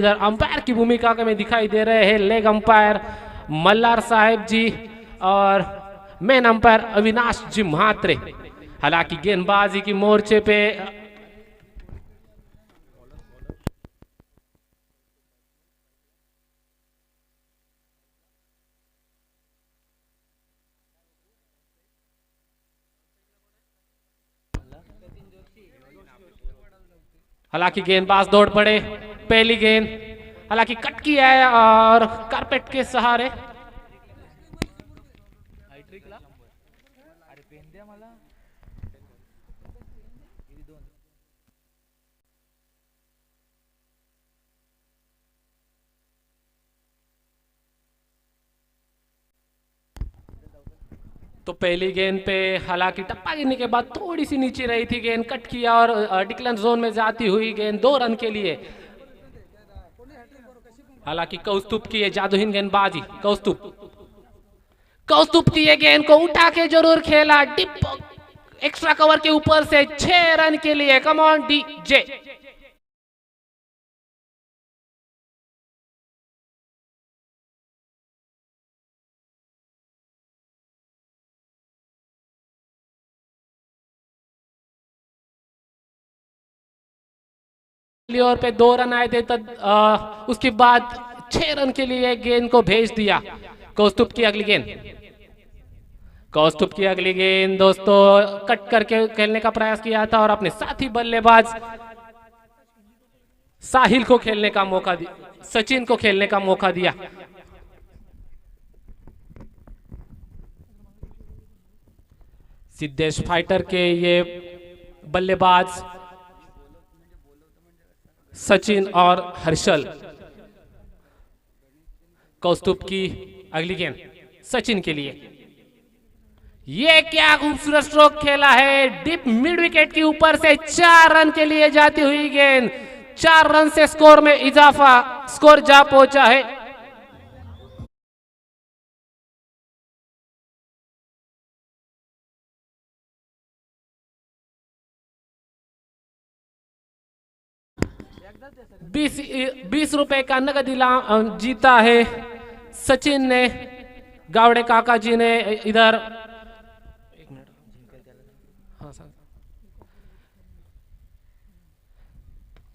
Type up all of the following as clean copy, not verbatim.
इधर अंपायर की भूमिका में दिखाई दे रहे हैं लेग अंपायर मल्हार साहेब जी और मेन अंपायर अविनाश जी म्हात्रे। हालांकि गेंदबाजी की मोर्चे पे हालांकि गेंदबाज दौड़ पड़े। पहली गेंद हालांकि कट किया है और कारपेट के सहारे तो पहली गेंद पे हालांकि टप्पा गिरने के बाद थोड़ी सी नीचे रही थी, गेंद कट किया और डिक्लेयर जोन में जाती हुई गेंद 2 रन के लिए। हालांकि कौस्तुभ की ये जादुहीन गेंदबाजी, कौस्तुभ की ये गेंद को उठा के जरूर खेला डिप एक्स्ट्रा कवर के ऊपर से 6 रन के लिए। Come on DJ. Over pay 2 run आए थे तब उसके बाद 6 रन के लिए गेंद को भेज दिया। कौस्तुभ की अगली गेंद, कौस्तुभ की अगली गेंद दोस्तों कट करके खेलने का प्रयास किया था और अपने साथी बल्लेबाज साहिल को खेलने का मौका दिया, सचिन को खेलने का मौका दिया। सिद्धेश फाइटर के ये बल्लेबाज सचिन और हर्षल। कौस्तुभ की अगली गेंद सचिन के लिए। ये क्या खूबसूरत स्ट्रोक खेला है डिप मिड विकेट के ऊपर से 4 रन के लिए जाती हुई गेंद। 4 रन से स्कोर में इजाफा, स्कोर जा पहुंचा है। बीस रुपए का नगद इनाम जीता है सचिन ने। गावड़े काका जी ने इधर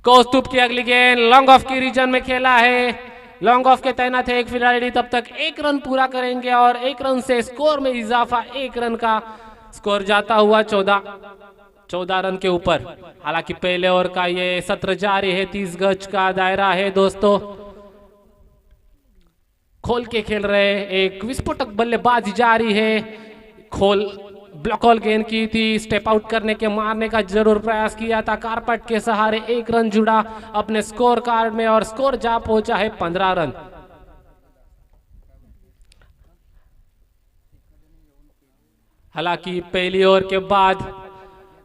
कौस्तुभ की अगली गेंद लॉन्ग ऑफ की रीजन में खेला है। लॉन्ग ऑफ के तैनात है एक खिलाड़ी, तब तक 1 रन पूरा करेंगे और 1 रन से स्कोर में इजाफा। 1 रन का स्कोर जाता हुआ 14 रन के ऊपर। हालांकि पहले ओवर का ये सत्र जारी है, 30 गज का दायरा है दोस्तों। खोल के खेल रहे, एक विस्फोटक बल्लेबाजी जारी है। ब्लॉक ऑल गेंद की थी, स्टेप आउट करने के मारने का जरूर प्रयास किया था। कारपेट के सहारे 1 रन जुड़ा अपने स्कोर कार्ड में और स्कोर जा पहुंचा है 15 रन। हालांकि पहली ओवर के बाद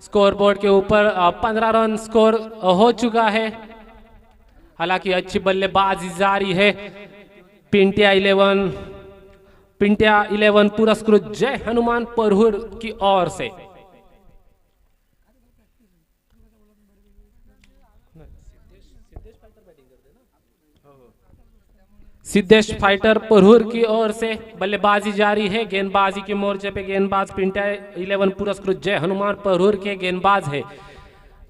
स्कोर बोर्ड के ऊपर 15 रन स्कोर हो चुका है। हालांकि अच्छी बल्लेबाजी जारी है। पिंटिया 11 पुरस्कृत जय हनुमान परहुर की ओर से। सिद्धेश फाइटर परहुर की ओर से बल्लेबाजी जारी है। गेंदबाजी के मोर्चे पे गेंदबाज पिंटिया 11 पुरस्कृत जय हनुमान परहुर के गेंदबाज है,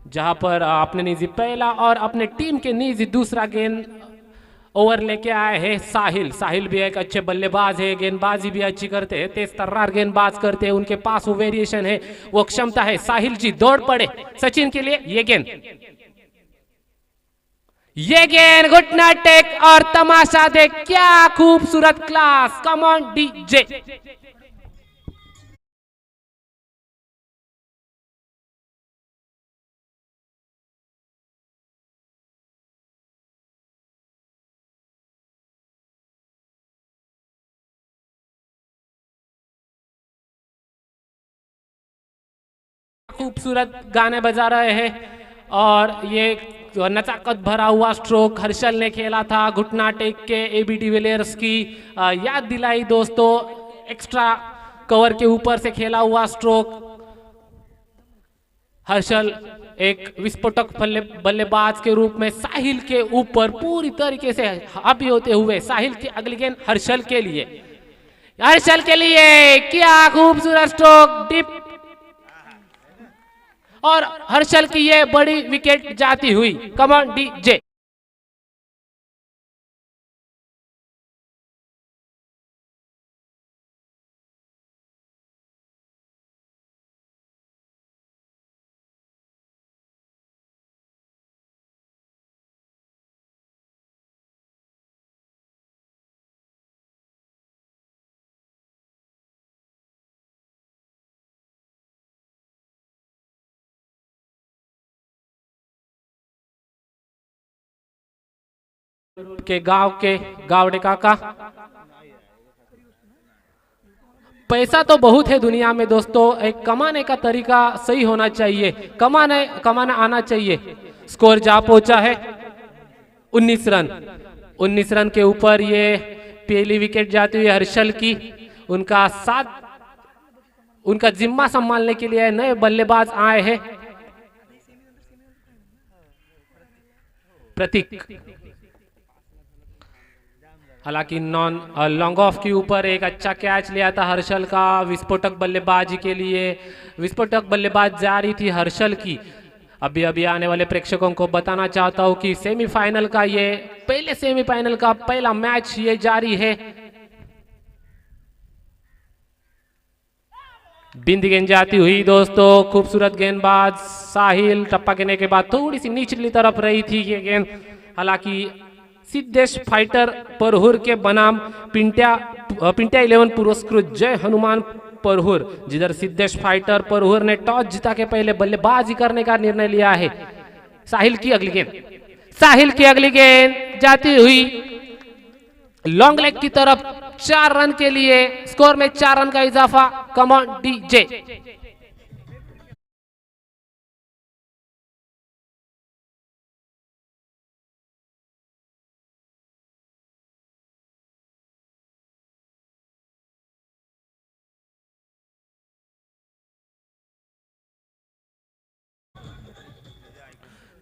जहां पर अपने निजी पहला और अपने टीम के निजी दूसरा गेंद ओवर लेके आए हैं साहिल भी एक अच्छे बल्लेबाज है, गेंदबाजी भी अच्छी करते हैं, तेज तर्रार गेंदबाज करते हैं, उनके पास वो वेरिएशन है, वो क्षमता है। साहिल जी दौड़ पड़े सचिन के लिए। ये गेंद घुटना टेक और तमाशा देख, क्या खूबसूरत क्लास। Come on DJ. खूबसूरत गाने बजा रहे हैं और ये नजाकत भरा हुआ स्ट्रोक हर्षल ने खेला था। घुटना टेक के एबी डिविलियर्स की याद दिलाई दोस्तों। एक्स्ट्रा कवर के ऊपर से खेला हुआ स्ट्रोक हर्षल एक विस्फोटक बल्लेबाज के रूप में साहिल के ऊपर पूरी तरीके से हावी होते हुए साहिल की अगली गेंद हर्षल के लिए, हर्षल के लिए क्या खूबसूरत स्ट्रोक डिप, और हर्षल की ये बड़ी विकेट जाती हुई। Come on DJ. के गावड़े काका, पैसा तो बहुत है दुनिया में दोस्तों, एक कमाने का तरीका सही होना चाहिए, कमाना आना चाहिए। स्कोर जा पहुंचा है 19 रन। 19 रन के ऊपर ये पहली विकेट जाती हुई हर्षल की। उनका जिम्मा संभालने के लिए नए बल्लेबाज आए हैं, प्रतीक। हालांकि लॉन्ग ऑफ के ऊपर एक अच्छा कैच लिया था हर्षल का विस्फोटक बल्लेबाजी के लिए। विस्फोटक बल्लेबाज जारी थी हर्षल की। अभी आने वाले प्रेक्षकों को बताना चाहता हूं कि सेमीफाइनल का पहले सेमीफाइनल का पहला मैच ये जारी है। बिंद गेंद जाती हुई दोस्तों, खूबसूरत गेंदबाज साहिल, टप्पा गिरने के बाद थोड़ी सी निचली तरफ रही थी ये गेंद। हालांकि सिद्धेश फाइटर परहुर के बनाम पिंट्या 11 पुरस्कृत जय हनुमान परहुर, जिधर सिद्धेश फाइटर परहुर ने टॉस जीता के पहले बल्लेबाजी करने का निर्णय लिया है। साहिल की अगली गेंद जाती हुई लॉन्ग लेग की तरफ, 4 रन के लिए, स्कोर में 4 रन का इजाफा। कम ऑन डीजे।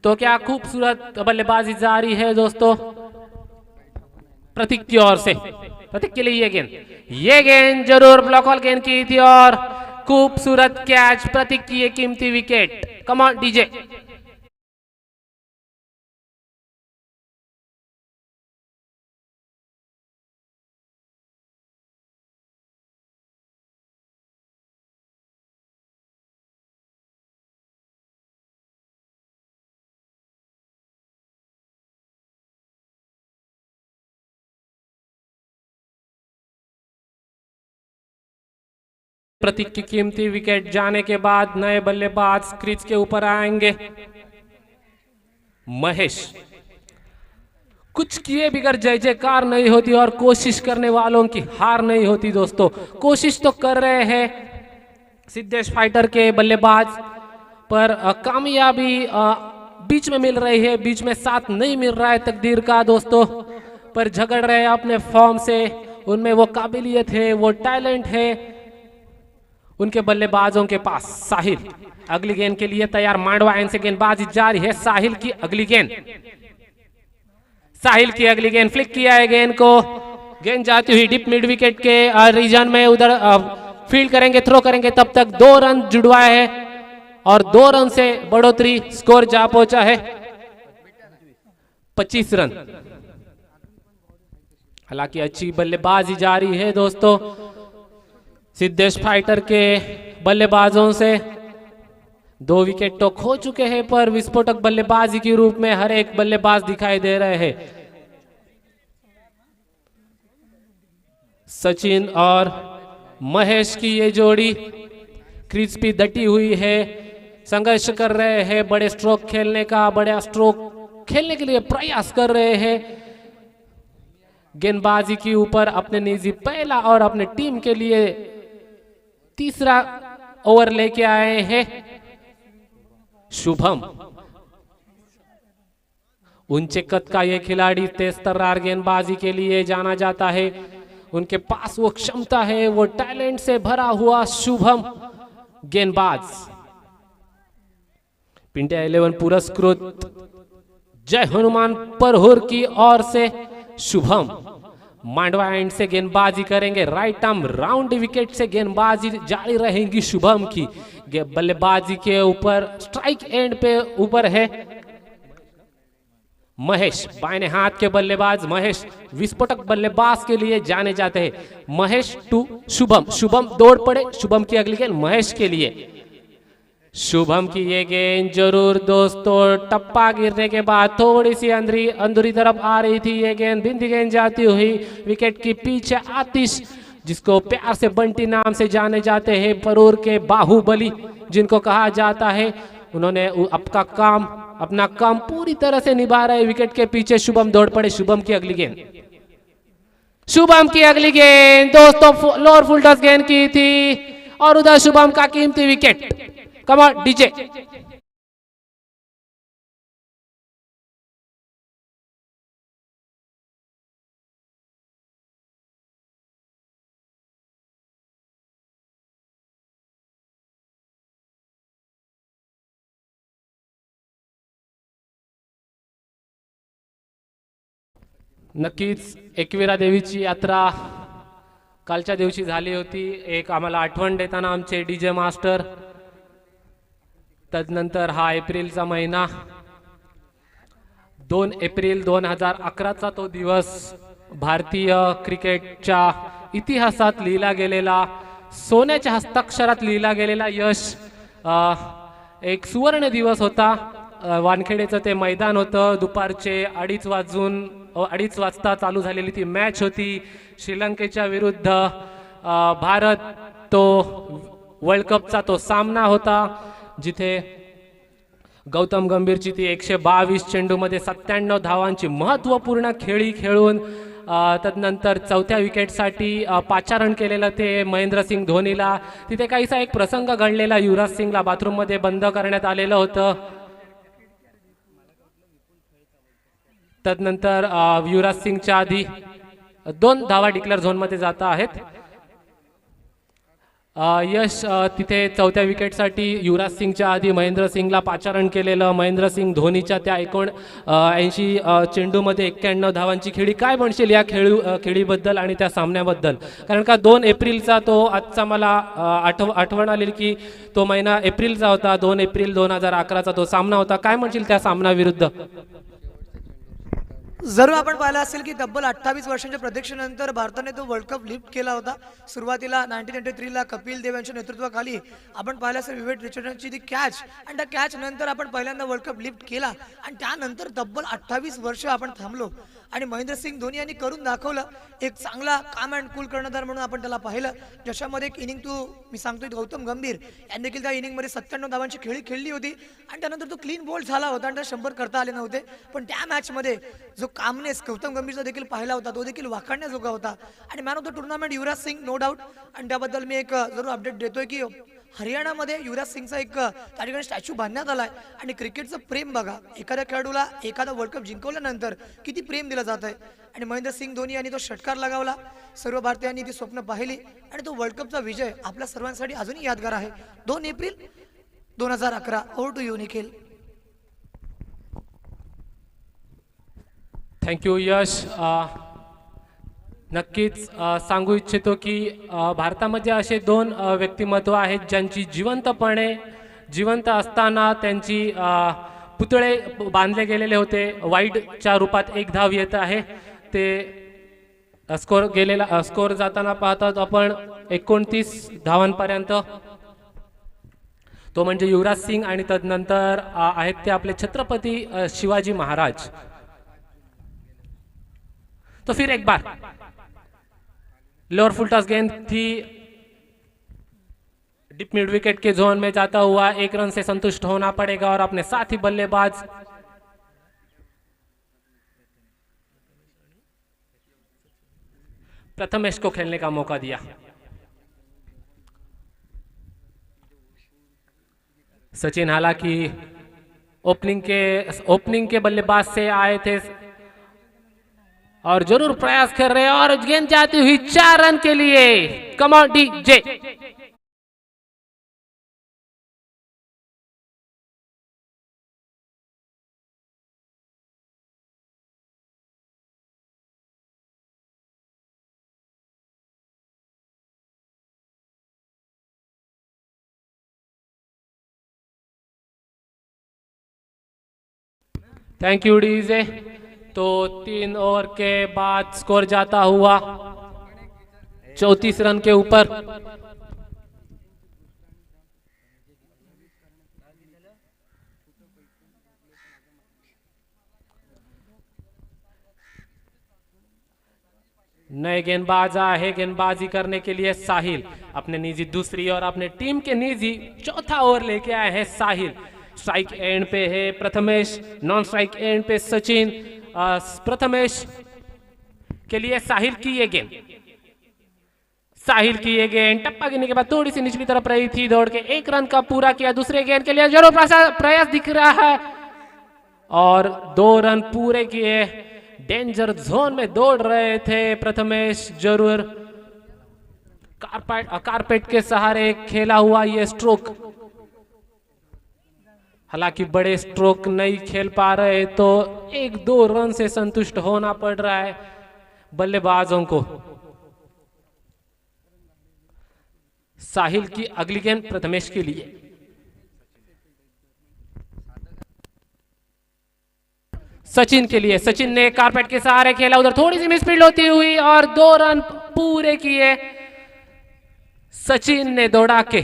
तो क्या खूबसूरत बल्लेबाजी जारी है दोस्तों प्रतीक की ओर से। प्रतीक के लिए ये गेंद जरूर ब्लॉक हॉल गेंद की थी और खूबसूरत कैच, प्रतीक की ये कीमती wicket. Come on DJ. Prateek की कीमती विकेट जाने के बाद नए बल्लेबाज क्रीज के ऊपर आएंगे। महेश, कुछ किए बिगर जय जयकार नहीं होती और कोशिश करने वालों की हार नहीं होती दोस्तों। कोशिश तो कर रहे हैं सिद्धेश फाइटर के बल्लेबाज, पर कामयाबी बीच में मिल रही है, बीच में साथ नहीं मिल रहा है तकदीर का दोस्तों। पर झगड़ रहे हैं अपने फॉर्म से, उनमें वो काबिलियत है, वो टैलेंट है उनके बल्लेबाजों के पास। साहिल अगली गेंद के लिए तैयार, मांडवा एंड से गेंदबाजी जारी है। साहिल की अगली गेंद फ्लिक किया है गेंद को, गेंद जाती हुई डिप मिड विकेट के रीजन में, उधर फील्ड करेंगे, थ्रो करेंगे, तब तक 2 रन जुड़वाए हैं और 2 रन से बढ़ोतरी, स्कोर जा पहुंचा है 25 रन। हालांकि अच्छी बल्लेबाजी जारी है दोस्तों सिद्धेश फाइटर के बल्लेबाजों से। 2 विकेट तो खो चुके हैं, पर विस्फोटक बल्लेबाजी के रूप में हर एक बल्लेबाज दिखाई दे रहे हैं। सचिन और महेश की ये जोड़ी क्रीज पे डटी हुई है, संघर्ष कर रहे हैं बड़े स्ट्रोक खेलने के लिए प्रयास कर रहे हैं। गेंदबाजी के ऊपर अपने निजी पहला और अपने टीम के लिए तीसरा ओवर लेके आए हैं शुभम। ऊंचे कद का ये खिलाड़ी तेज तर्रार गेंदबाजी के लिए जाना जाता है। उनके पास वो क्षमता है, वो टैलेंट से भरा हुआ शुभम गेंदबाज। पिंटिया 11 पुरस्कृत जय हनुमान परहुर की ओर से शुभम मांडवा एंड से गेंदबाजी करेंगे। राइट आर्म राउंड विकेट से गेंदबाजी जारी रहेगी शुभम की। बल्लेबाजी के ऊपर स्ट्राइक एंड पे ऊपर है महेश, बाएं हाथ के बल्लेबाज महेश विस्फोटक बल्लेबाज के लिए जाने जाते हैं। महेश टू शुभम, शुभम दौड़ पड़े, शुभम की अगली गेंद महेश के लिए। शुभम की ये गेंद जरूर दोस्तों टप्पा गिरने के बाद थोड़ी सी अंदरूनी तरफ आ रही थी। ये गेंद बिंदी गेंद जाती हुई विकेट के पीछे आतिश, जिसको प्यार से बंटी नाम से जाने जाते हैं, परूर के बाहुबली जिनको कहा जाता है, उन्होंने अपना काम पूरी तरह से निभा रहे। विकेट के पीछे शुभम दौड़ पड़े। शुभम की अगली गेंद, शुभम की अगली गेंद दोस्तों लोअर फुल टॉस गेंद की थी और उधर शुभम का कीमती विकेट। Come on DJ. नक्कीच एकविरा देवीची यात्रा कालच्या दिवशी झाली होती। एक आम्हाला आठवण देताना आमचे डीजे मास्टर, तदनंतर हा एप्रिलचा महिना 2 एप्रिल 2011चा तो दिवस भारतीय क्रिकेटच्या इतिहासात लिहिला गेलेला, सोन्याच्या हस्ताक्षरात लिहिला गेलेला यश एक सुवर्ण दिवस होता। वानखेडेचं ते मैदान होतं। दुपारचे 2:30 वाजता चालू झालेली ती मॅच होती श्रीलंकेच्या विरुद्ध भारत, तो वर्ल्ड कपचा तो सामना होता जिथे गौतम गंभीरची ती 122 चेंडूमध्ये 97 धावांची महत्त्वपूर्ण खेळी खेळून तदनंतर चौथ्या विकेटसाठी पाचारण केलेलं ते महेंद्रसिंग धोनीला। तिथे काहीसा एक प्रसंग घडलेला, युवराज सिंगला बाथरूममध्ये बंद करण्यात आलेलं होतं। तदनंतर युवराज सिंगच्या आधी 2 धावा डिक्लेअर झोनमध्ये जात आहेत। यश तिथे चौथ्या विकेटसाठी युवराज सिंगच्या आधी महेंद्र सिंगला पाचारण केलेलं। महेंद्र सिंग धोनीच्या त्या 79 चेंडूमध्ये 91 धावांची खेळी। काय म्हणशील या खेळीबद्दल आणि त्या सामन्याबद्दल? कारण का 2 एप्रिलचा तो आजचा मला आठवण आली की तो महिना एप्रिलचा होता, 2 एप्रिल 2011चा तो सामना होता। काय म्हणशील त्या सामन्याविरुद्ध? जरूर आपण पाहिलं असेल की तब्बल 28 वर्षांच्या प्रतीक्षेनंतर भारताने तो वर्ल्ड कप लिफ्ट केला होता। सुरुवातीला 1993 ला कपिल देव यांच्या नेतृत्वाखाली आपण पाहिलं असेल विवेक रिचर्डसनची ती कॅच, आणि त्या कॅच नंतर आपण पहिल्यांदा वर्ल्ड कप लिफ्ट केला आणि त्यानंतर तब्बल 28 वर्ष आपण थांबलो आणि महेंद्रसिंग धोनी यांनी करून दाखवलं। एक चांगला काम अँड कूल कर्णधार म्हणून आपण त्याला पाहिलं, ज्याच्यामध्ये एक इनिंग मी सांगतोय गौतम गंभीर यांनी देखील त्या इनिंगमध्ये 97 धावांची खेळी खेळली होती आणि त्यानंतर तो क्लीन बोल्ड झाला होता आणि त्याला 100 करता आले नव्हते। पण त्या मॅचमध्ये जो कामनेस गौतम गंभीरचा देखील पाहिला होता तो देखील वाखाणण्याजोगा होता आणि man of the tournament Yuvraj Singh no doubt. आणि त्याबद्दल मी एक जरूर अपडेट देतोय की हरियाणामध्ये युवराज सिंगचा एक त्या ठिकाणी स्टॅच्यू बांधण्यात आलाय आणि क्रिकेटचं प्रेम बघा, एखाद्या खेळाडूला एखादा वर्ल्ड कप जिंकवल्यानंतर किती प्रेम दिलं जात आहे। आणि महेंद्र सिंग धोनी यांनी तो षटकार लगावला, सर्व भारतीयांनी ती स्वप्न पाहिली आणि तो वर्ल्ड कपचा विजय आपल्या सर्वांसाठी अजूनही यादगार आहे। 2 April 2011। Over to you Nikhil. Thank you Yash. नक्कीच सांगू इच्छितो की भारतामध्ये असे 2 व्यक्तिमत्व आहेत ज्यांची जिवंत असताना त्यांची पुतळे बांधले गेलेले होते। वाईडच्या रूपात 1 धाव येत आहे, ते स्कोर जाताना पाहतात आपण 29 धावांपर्यंत, तो म्हणजे युवराज सिंग आणि तदनंतर आहेत ते आपले छत्रपती शिवाजी महाराज। तो फिर एक बार लोअर फुल टॉस गेंद थी, डिप मिड विकेट के जोन में जाता हुआ 1 रन से संतुष्ट होना पड़ेगा और अपने साथी बल्लेबाज प्रथमेश को खेलने का मौका दिया। सचिन हालांकि ओपनिंग के बल्लेबाज से आए थे और जरूर प्रयास कर रहे हैं और गेंद जाती हुई 4 रन के लिए। Come on DJ. Thank you DJ. तो 3 ओवर के बाद स्कोर जाता हुआ 34 रन के ऊपर। नए गेंदबाज आए हैं गेंदबाजी करने के लिए साहिल, अपने निजी दूसरी और अपने टीम के निजी चौथा ओवर लेके आए हैं साहिल। स्ट्राइक एंड पे है प्रथमेश, नॉन स्ट्राइक एंड पे सचिन। प्रथमेश के लिए साहिल की ये गेंद, साहिल की ये गेंद टप्पा गिरने के बाद थोड़ी सी निचली तरफ रही थी, दौड़ के 1 रन का पूरा किया। दूसरे गेंद के लिए जरूर प्रयास दिख रहा है और 2 रन पूरे किए। डेंजर जोन में दौड़ रहे थे प्रथमेश, जरूर कारपेट के सहारे खेला हुआ ये स्ट्रोक, हालांकि बड़े स्ट्रोक नहीं खेल पा रहे तो 1-2 रन से संतुष्ट होना पड़ रहा है बल्लेबाजों को। साहिल की अगली गेंद प्रथमेश के लिए, सचिन के लिए। सचिन ने कारपेट के सहारे खेला, उधर थोड़ी सी मिसफील्ड होती हुई और 2 रन पूरे किए सचिन ने दौड़ा के।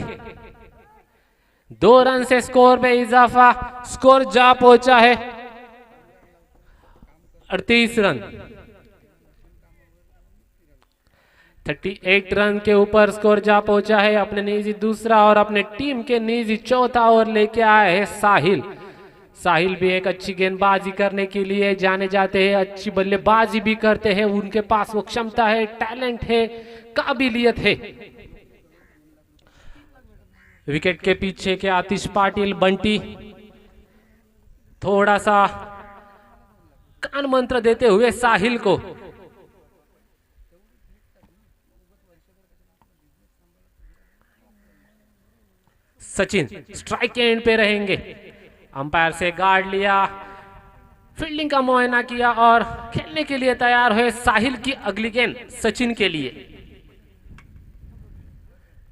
2 रन से स्कोर में इजाफा, स्कोर जा पहुंचा है 38 रन। 38 रन के ऊपर स्कोर जा पहुंचा है। अपने निजी दूसरा और अपने टीम के निजी चौथा ओवर लेके आए हैं साहिल। साहिल भी एक अच्छी गेंदबाजी करने के लिए जाने जाते हैं, अच्छी बल्लेबाजी भी करते हैं, उनके पास वो क्षमता है, टैलेंट है, काबिलियत है। विकेट के पीछे के आतिश पाटिल, बंटी थोड़ा सा कान मंत्र देते हुए साहिल को। सचिन स्ट्राइक एंड पे रहेंगे, अंपायर से गार्ड लिया, फील्डिंग का मुआयना किया और खेलने के लिए तैयार हुए। साहिल की अगली गेंद सचिन के लिए,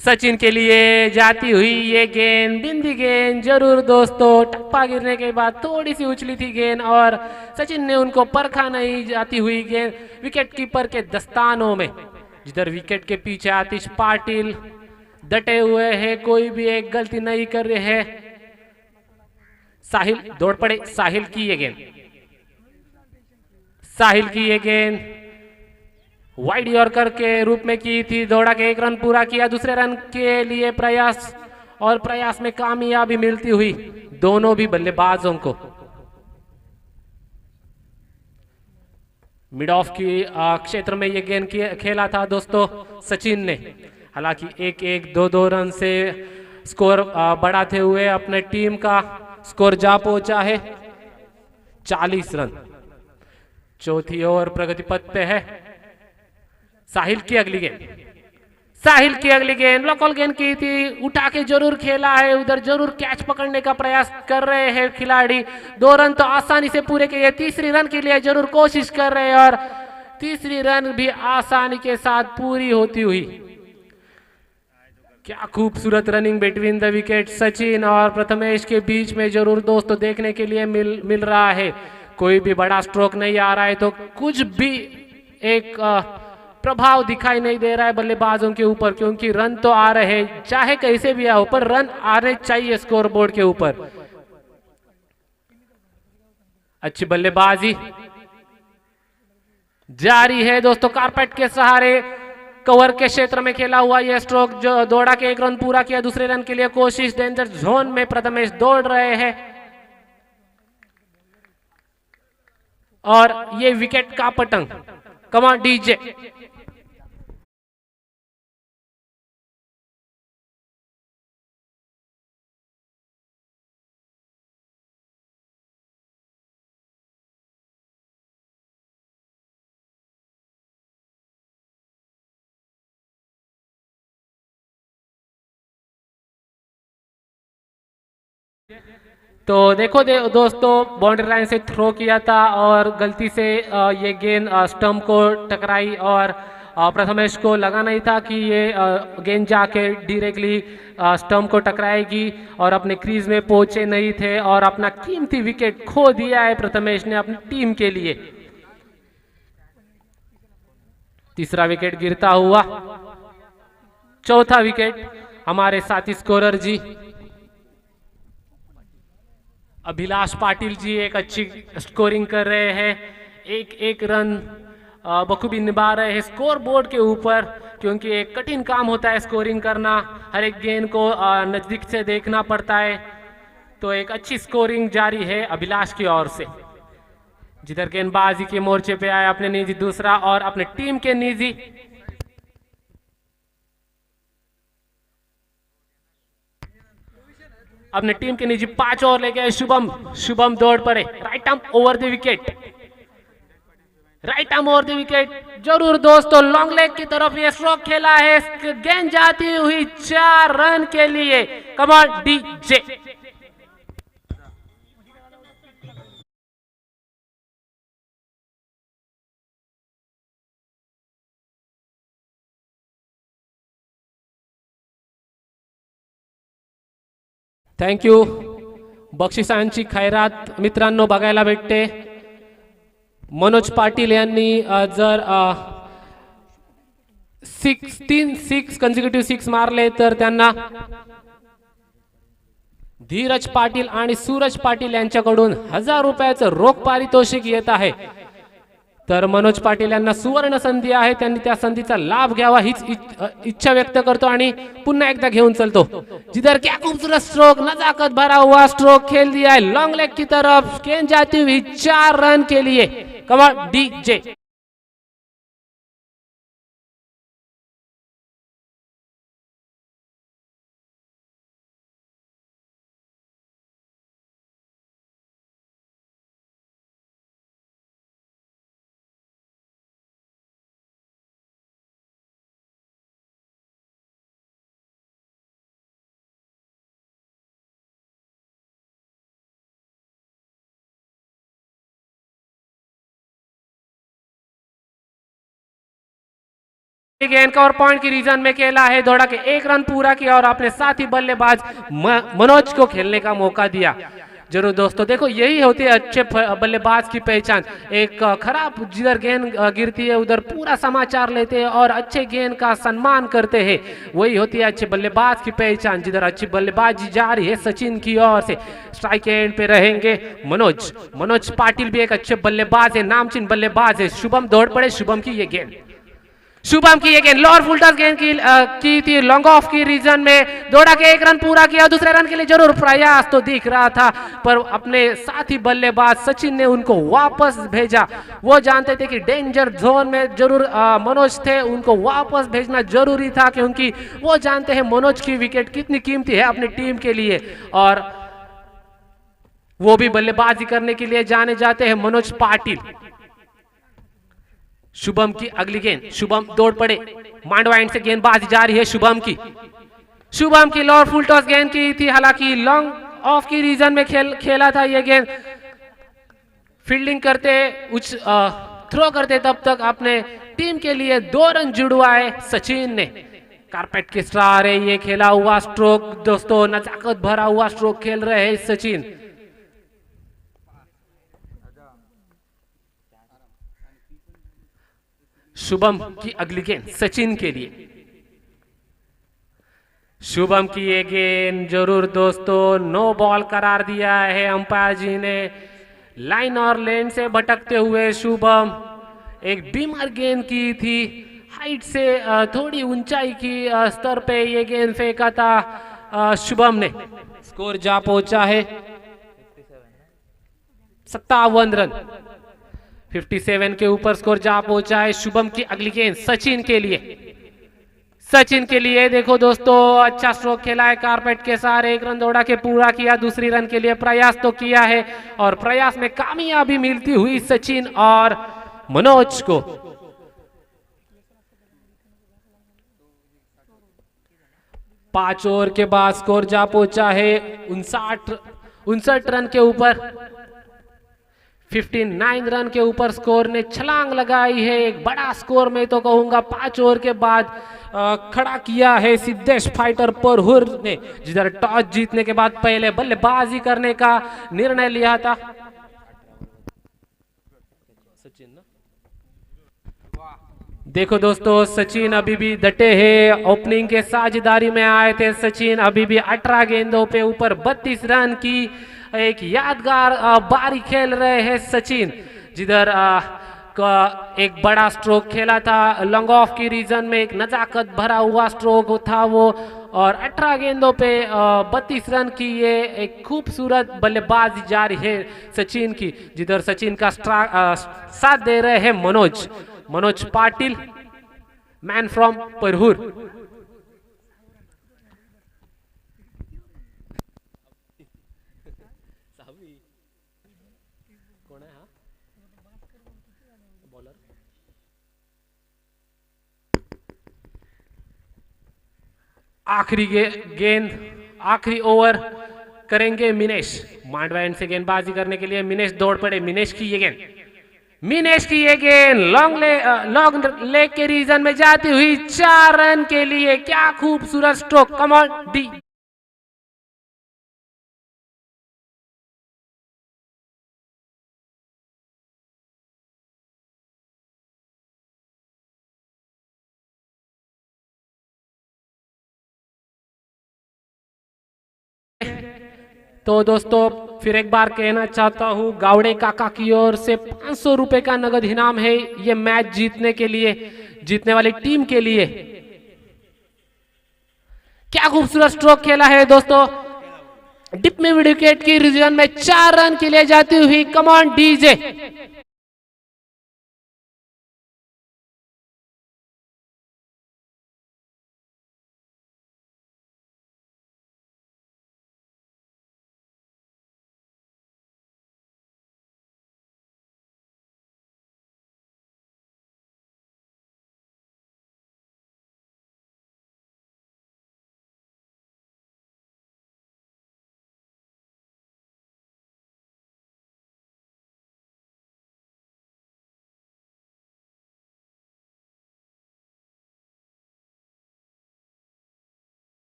सचिन के लिए जाती हुई ये गेंद, बिंदी गेंद जरूर दोस्तों, टप्पा गिरने के बाद थोड़ी सी उछली थी गेंद और सचिन ने उनको परखा नहीं जाती हुई गेंद विकेट कीपर के दस्तानों में। जिधर विकेट के पीछे आतिश पाटिल डटे हुए हैं, कोई भी एक गलती नहीं कर रहे हैं। साहिल दौड़ पड़े, साहिल की ये गेंद, साहिल की ये गेंद वाइड यॉर्कर के रूप में की थी, दौड़ा के 1 रन पूरा किया। दूसरे रन के लिए प्रयास और प्रयास में कामयाबी मिलती हुई दोनों भी बल्लेबाजों को। मिड ऑफ की क्षेत्र में ये गेंद खेला था दोस्तों सचिन ने, हालांकि 1-1, 2-2 रन से स्कोर बढ़ाते हुए अपने टीम का स्कोर जा पहुंचा है 40 रन। चौथी ओवर प्रगति पथ पे है। साहिल की अगली गेंद, साहिल की अगली गेंद लोकल गेंद की थी, उठा के जरूर खेला है, उधर जरूर कैच पकड़ने का प्रयास कर रहे हैं खिलाड़ी। 2 रन तो आसानी से पूरे किए, तीसरी रन के लिए जरूर कोशिश कर रहे हैं और तीसरी रन भी आसानी के साथ पूरी होती हुई। क्या खूबसूरत running between the wicket, Sachin और प्रथमेश के बीच में जरूर दोस्तों देखने के लिए मिल रहा है। कोई भी बड़ा स्ट्रोक नहीं आ रहा है तो कुछ भी एक प्रभाव दिखाई नहीं दे रहा है बल्लेबाजों के ऊपर, क्योंकि रन तो आ रहे हैं, चाहे कैसे भी आओ पर रन आने चाहिए स्कोरबोर्ड के ऊपर। अच्छी बल्लेबाजी जारी है दोस्तों, कारपेट के सहारे कवर के क्षेत्र में खेला हुआ यह स्ट्रोक, जो दौड़ा के 1 रन पूरा किया। दूसरे रन के लिए कोशिश, डेंजर जोन में प्रथमेश दौड़ रहे हैं और ये विकेट का पतंग। कमाल डीजे, तो देखो दोस्तों बाउंड्री लाइन से थ्रो किया था और गलती से ये गेंद स्टंप को टकराई और प्रथमेश को लगा नहीं था कि ये गेंद जाके डायरेक्टली स्टंप को टकराएगी और अपने क्रीज में पहुंचे नहीं थे और अपना कीमती विकेट खो दिया है प्रथमेश ने अपनी टीम के लिए। तीसरा विकेट गिरता हुआ, चौथा विकेट हमारे साथी स्कोरर जी अभिलाष पाटिल जी एक अच्छी स्कोरिंग कर रहे हैं, एक रन बखूबी निभा रहे हैं स्कोर बोर्ड के ऊपर, क्योंकि एक कठिन काम होता है स्कोरिंग करना, हर एक गेंद को नजदीक से देखना पड़ता है। तो एक अच्छी स्कोरिंग जारी है अभिलाष की ओर से, जिधर गेंदबाजी के मोर्चे पे आए अपने निजी दूसरा और अपने टीम के निजी अपने टीम के निजी 5 ओवर लेके शुभम दौड़ पड़े, right arm over the wicket, right arm over the wicket. जरूर दोस्तों लॉन्ग लेग की तरफ ये स्ट्रोक खेला है, गेंद जाती हुई 4 रन के लिए। Come on DJ. Thank you. बक्षिसांची खैरात मित्रांनो बघायला भेटते। मनोज पाटील यांनी जर 6 कन्झिक्युटिव्ह 6 मारले तर त्यांना धीरज पाटील आणि सूरज पाटील यांच्याकडून 1000 रुपयाचं रोख पारितोषिक येत आहे। तर मनोज पाटील यांना सुवर्ण संधी आहे, त्यांनी त्या संधीचा लाभ घ्यावा हीच इच्छा व्यक्त करतो आणि पुन्हा एकदा घेऊन चलतो। जिधर क्या खूबसूरत स्ट्रोक, नजाकत भरा हुआ स्ट्रोक खेल दिया है लॉन्ग लेग की तरफ, गेंद जाती हुई 4 रन के लिए। Come on DJ. गेंद कवर पॉइंट की रीजन में खेला है, दौड़ा के 1 रन पूरा किया और अपने साथी बल्लेबाज मनोज को खेलने का मौका दिया। जरूर दोस्तों देखो यही होती है अच्छे बल्लेबाज की पहचान। एक खराब जिधर गेंद गिरती है उधर पूरा समाचार लेते हैं और अच्छे गेंद का सम्मान करते हैं, वही होती है अच्छे बल्लेबाज की पहचान। जिधर अच्छी बल्लेबाजी जारी है सचिन की ओर से, स्ट्राइक एंड पे रहेंगे मनोज पाटिल भी एक अच्छे बल्लेबाज है, नामचीन बल्लेबाज है। शुभम दौड़ पड़े, शुभम की ये गेंद लोअर फुल टॉस गेंद की थी, लॉन्ग ऑफ की रीजन में दौड़ा के 1 रन पूरा किया। दूसरे रन के लिए जरूर प्रयास तो दिख रहा था, पर अपने साथी बल्लेबाज सचिन ने उनको वापस भेजा। वो जानते थे कि डेंजर जोन में जरूर मनोज थे, उनको वापस भेजना जरूरी था, क्योंकि वो जानते हैं मनोज की विकेट कितनी कीमती है अपनी टीम के लिए, और वो भी बल्लेबाजी करने के लिए जाने जाते हैं मनोज पाटिल। शुभम की अगली गेंद, शुभम दौड़ पड़े, मांडवा एंड से गेंदबाजी जारी है शुभम की लोअर फुल टॉस गेंद की थी, हालांकि लॉन्ग ऑफ की रीजन में खेला था ये गेंद। फील्डिंग करते थ्रो करते तब तक अपने टीम के लिए 2 रन जुड़वाए सचिन ने। कारपेट के सहारे ये खेला हुआ स्ट्रोक दोस्तों, नजाकत भरा हुआ स्ट्रोक खेल रहे हैं सचिन। शुभम की अगली गेंद सचिन के लिए, शुभम की ये गेंद जरूर दोस्तों नो बॉल करार दिया है अंपायर जी ने। लाइन और लेन से भटकते हुए शुभम, एक बीमर गेंद की थी, हाइट से थोड़ी ऊंचाई की स्तर पे ये गेंद फेंका था शुभम ने। स्कोर जा पहुंचा है 57 रन, 57 के ऊपर स्कोर जा पहुंचा है। शुभम की अगली गेंद सचिन के लिए देखो दोस्तों, अच्छा स्ट्रोक खेला है कारपेट के सहारे, 1 रन दौड़ा के पूरा किया। दूसरी रन के लिए प्रयास तो किया है और प्रयास में कामयाबी मिलती हुई सचिन और मनोज को। पांच ओवर के बाद स्कोर जा पहुंचा है 59 रन के ऊपर। 59 रन के ऊपर स्कोर ने छलांग लगाई है। एक बड़ा स्कोर मैं तो कहूंगा 5 ओवर के बाद खड़ा किया है सिद्धेश फाइटर परहुर ने, जिधर टॉस जीतने के बाद पहले बल्लेबाजी करने का निर्णय लिया था। सचिन ना, देखो दोस्तों, सचिन अभी भी डटे हैं। ओपनिंग के साझेदारी में आए थे सचिन, अभी भी 18 गेंदों पे ऊपर 32 रन की एक यादगार बारी खेल रहे हैं सचिन, जिधर एक बड़ा स्ट्रोक खेला था लॉन्ग ऑफ की रीजन में, एक नजाकत भरा हुआ स्ट्रोक था वो, और 18 गेंदों पे 32 रन की ये एक खूबसूरत बल्लेबाजी जारी है सचिन की, जिधर सचिन का साथ दे रहे हैं मनोज पाटिल, मैन फ्रॉम परहुर। आखिरी गेंद, आखिरी ओवर करेंगे मिनेश। मांडवा एंड से गेंदबाजी करने के लिए मिनेश दौड़ पड़े। मिनेश की ये गेंद लॉन्ग लेग के रीजन में जाती हुई 4 रन के लिए। क्या खूबसूरत स्ट्रोक, कम ऑन डी। तो दोस्तों फिर एक बार कहना चाहता हूं, गावड़े काका की ओर से 500 रुपए का नगद इनाम है ये मैच जीतने के लिए, जीतने वाली टीम के लिए। क्या खूबसूरत स्ट्रोक खेला है दोस्तों, डिप में विकेट की रीजन में 4 रन के लिए जाती हुई। Come on DJ.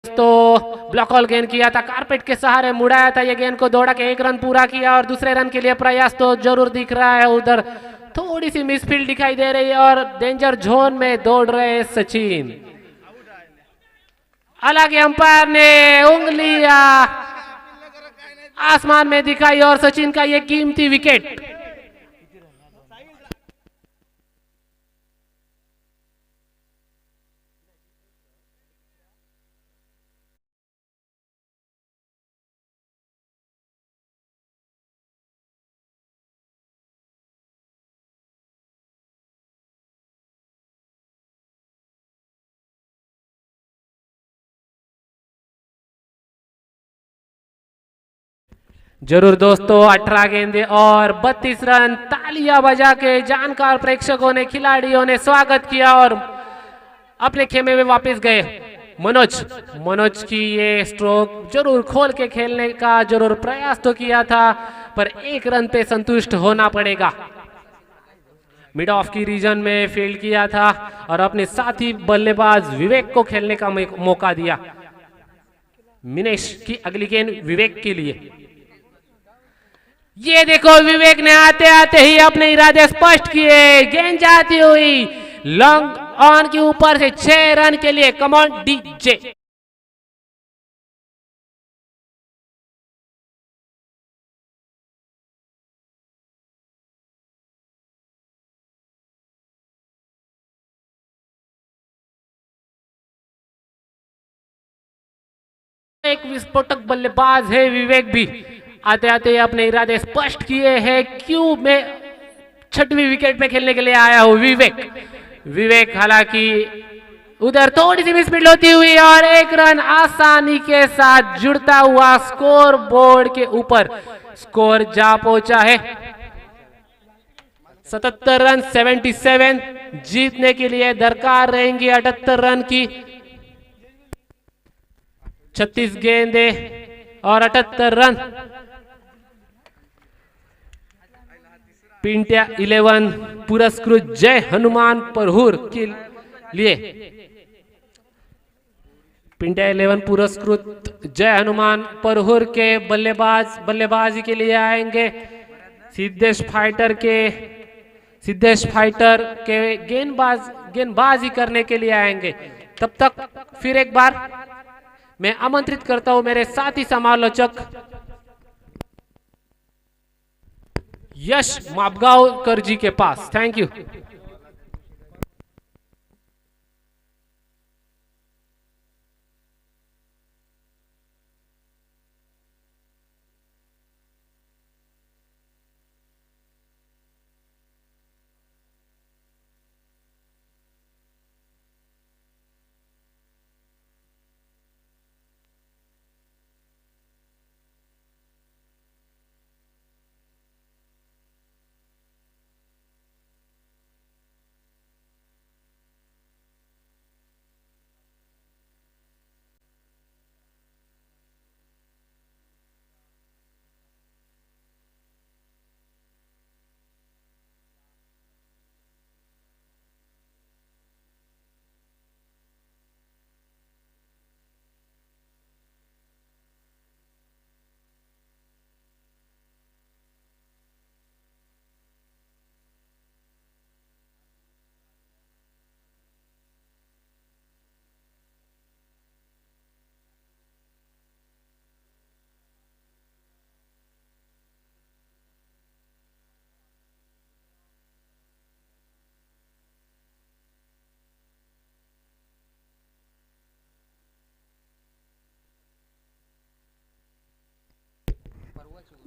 तो ब्लॉक ऑल गेंद किया था, कारपेट के सहारे मुड़ाया था ये गेंद को, दौड़ा के 1 रन पूरा किया और दूसरे रन के लिए प्रयास तो जरूर दिख रहा है। उधर थोड़ी सी मिसफील्ड दिखाई दे रही है और डेंजर जोन में दौड़ रहे हैं सचिन। हालांकि अंपायर ने उंगलियां आसमान में दिखाई और सचिन का ये कीमती विकेट। जरूर दोस्तों, 18 गेंदे और 32 रन। तालियां बजा के जानकार प्रेक्षकों ने, खिलाड़ियों ने स्वागत किया और अपने खेमे में वापस गए। मनोज की ये स्ट्रोक जरूर खोल के खेलने का जरूर प्रयास तो किया था, पर 1 रन पे संतुष्ट होना पड़ेगा। मिड ऑफ की रीजन में फील्ड किया था और अपने साथी बल्लेबाज विवेक को खेलने का मौका दिया। मिनेश की अगली गेंद विवेक के लिए। ये देखो, विवेक ने आते आते ही अपने इरादे स्पष्ट किए। गेंद जाती हुई लॉन्ग ऑन के ऊपर से 6 रन के लिए। Come on DJ. एक विस्फोटक बल्लेबाज है विवेक भी, आते आते अपने इरादे स्पष्ट किए हैं। क्यों मैं 6वीं विकेट पे खेलने के लिए आया हूं। विवेक हालांकि उधर थोड़ी सी मिसफील्ड होती हुई और 1 रन आसानी के साथ जुड़ता हुआ स्कोर बोर्ड के ऊपर। स्कोर जा पहुंचा है 77 रन। 77 जीतने के लिए दरकार रहेंगी 78 रन की। 36 गेंदे और 78 रन। पिंट्या 11 पुरस्कृत जय हनुमान परहूर के लिए पिंट्या 11 पुरस्कृत जय हनुमान परहूर के बल्लेबाज बल्लेबाजी के लिए आएंगे। सिद्धेश फाइटर के गेंदबाजी करने के लिए आएंगे। तब तक फिर एक बार मैं आमंत्रित करता हूं मेरे साथी समालोचक यश मापगांवकर जी के पास। Thank you.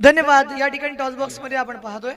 धन्यवाद। या ठिकाणी टॉस बॉक्स मध्ये आपण पाहतोय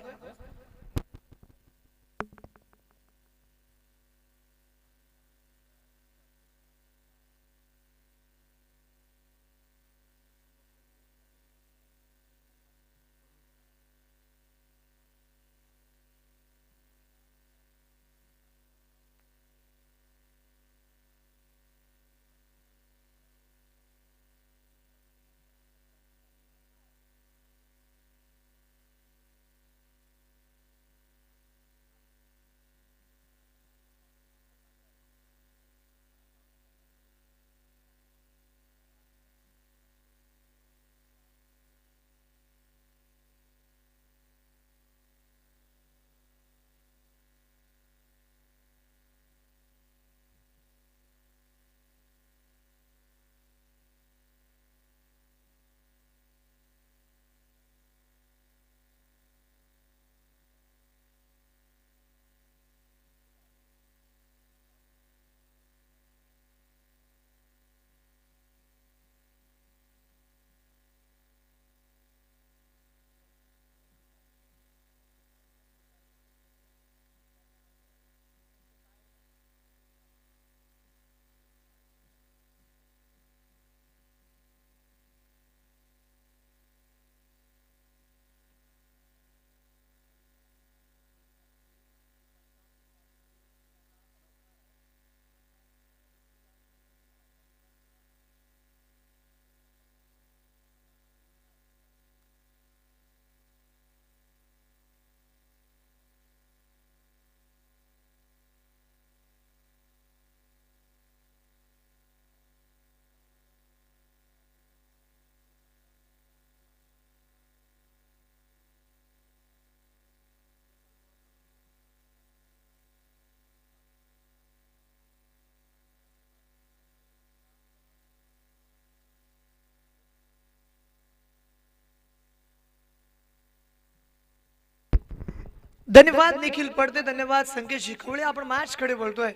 धन्यवाद निखिल पडते, धन्यवाद संकेत शिकवळे। आपण मॅच कडे बोलतोय।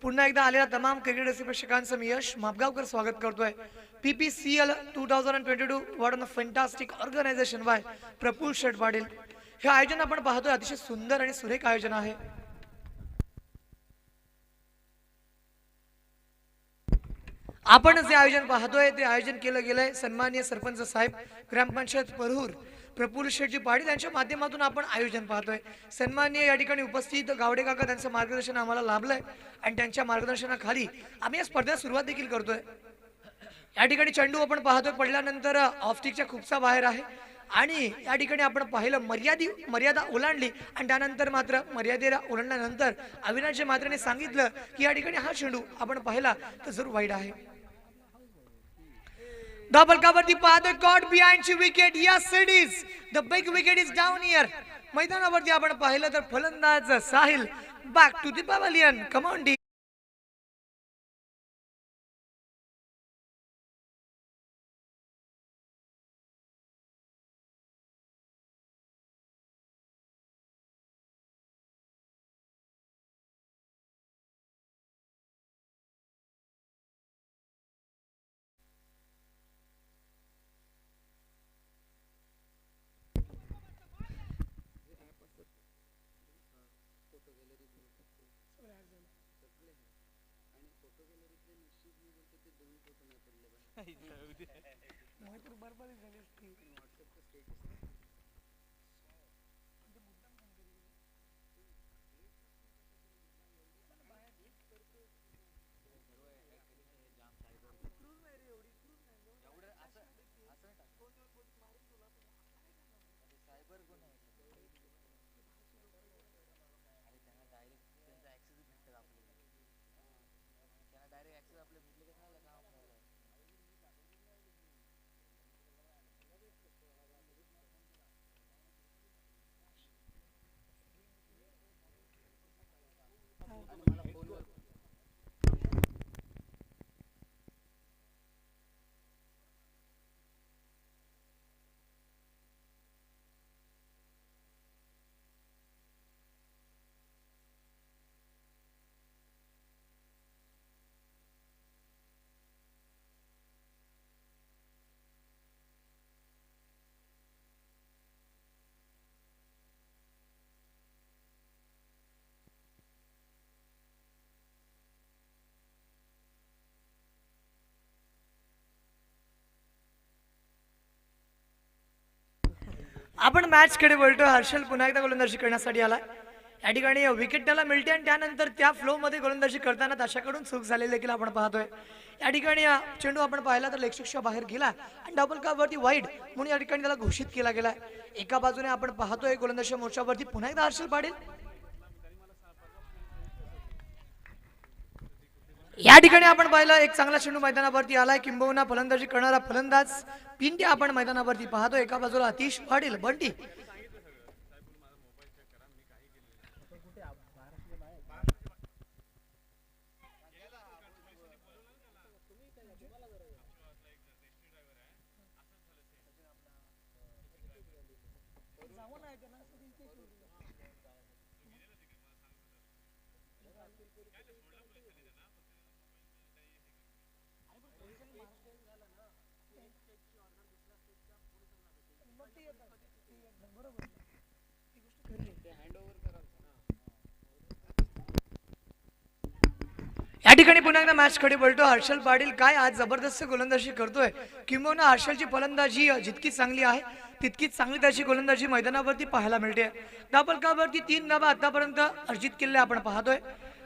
पुन्हा एकदा आलेल्या तमाम क्रिकेट रसिक प्रेक्षकांचं मी यश मापगावकर स्वागत करतोय। PPCL 2022 what a fantastic organization by Praful Sheth Patil. हे आयोजन आपण पाहतोय अतिशय सुंदर आणि सुरेख आयोजन आहे। आपण जे आयोजन पाहतोय ते आयोजन केलं गेलंय सन्माननीय सरपंच साहेब ग्रामपंचायत परहूर प्रफुल्ल शेठजी पाटील यांच्या माध्यमातून आपण आयोजन पाहतोय। सन्माननीय या ठिकाणी उपस्थित गावडे काका त्यांचं मार्गदर्शन आम्हाला लाभलंय आणि त्यांच्या मार्गदर्शनाखाली आम्ही या स्पर्धेला सुरुवात देखील करतोय। या ठिकाणी चेंडू आपण पाहतोय पडल्यानंतर ऑफ स्टिकच्या खूपसा बाहेर आहे आणि या ठिकाणी आपण पाहिलं मर्यादा ओलांडली आणि त्यानंतर मात्र मर्यादेला ओलांडल्यानंतर अविनाश मात्रेने सांगितलं की या ठिकाणी हा चेंडू आपण पाहिला तर जरूर वाईड आहे. डबल कवरती पाहतोय कॉट बिहाइंडची wicket. Yes it is the big wicket is down here. मैदानावरती आपण पाहिलं तर फलंदाज Sahil back to the pavilion. Come on D. आपण मॅच कडे बोलतो. हर्षल पुन्हा एकदा गोलंदाजी करण्यासाठी आला. या ठिकाणी विकेट त्याला मिळते आणि त्यानंतर त्या फ्लो मध्ये गोलंदाजी करताना त्याच्याकडून चूक झालेली देखील आपण पाहतोय. या ठिकाणी चेंडू आपण पाहिला तर लेगस्टिकच्या बाहेर गेला आणि डबल कव्हरती वाईड म्हणून या ठिकाणी त्याला घोषित केला गेला. एका बाजूने आपण पाहतोय गोलंदाजी मोर्चावरती पुन्हा एकदा हर्षल पाटील. या ठिकाणी आपण पाहिलं एक चांगला चेंडू मैदानावरती आलाय. किंबहुना फलंदाजी करणारा फलंदाज पिंटे आपण मैदानावरती पाहतो. एका बाजूला अतिश पाटील बंटी. या ठिकाणी पुन्हा एकदा मॅच कडे बोलतो. हर्षल पाटील काय आज जबरदस्त गोलंदाजी करतोय. किंबहुना हर्षलची फलंदाजी जितकी चांगली आहे तितकीच चांगली त्याची गोलंदाजी मैदानावरती पाहायला मिळते. डबल कव्हरती 3 धावा आतापर्यंत अर्जित केलेल्या आपण पाहतोय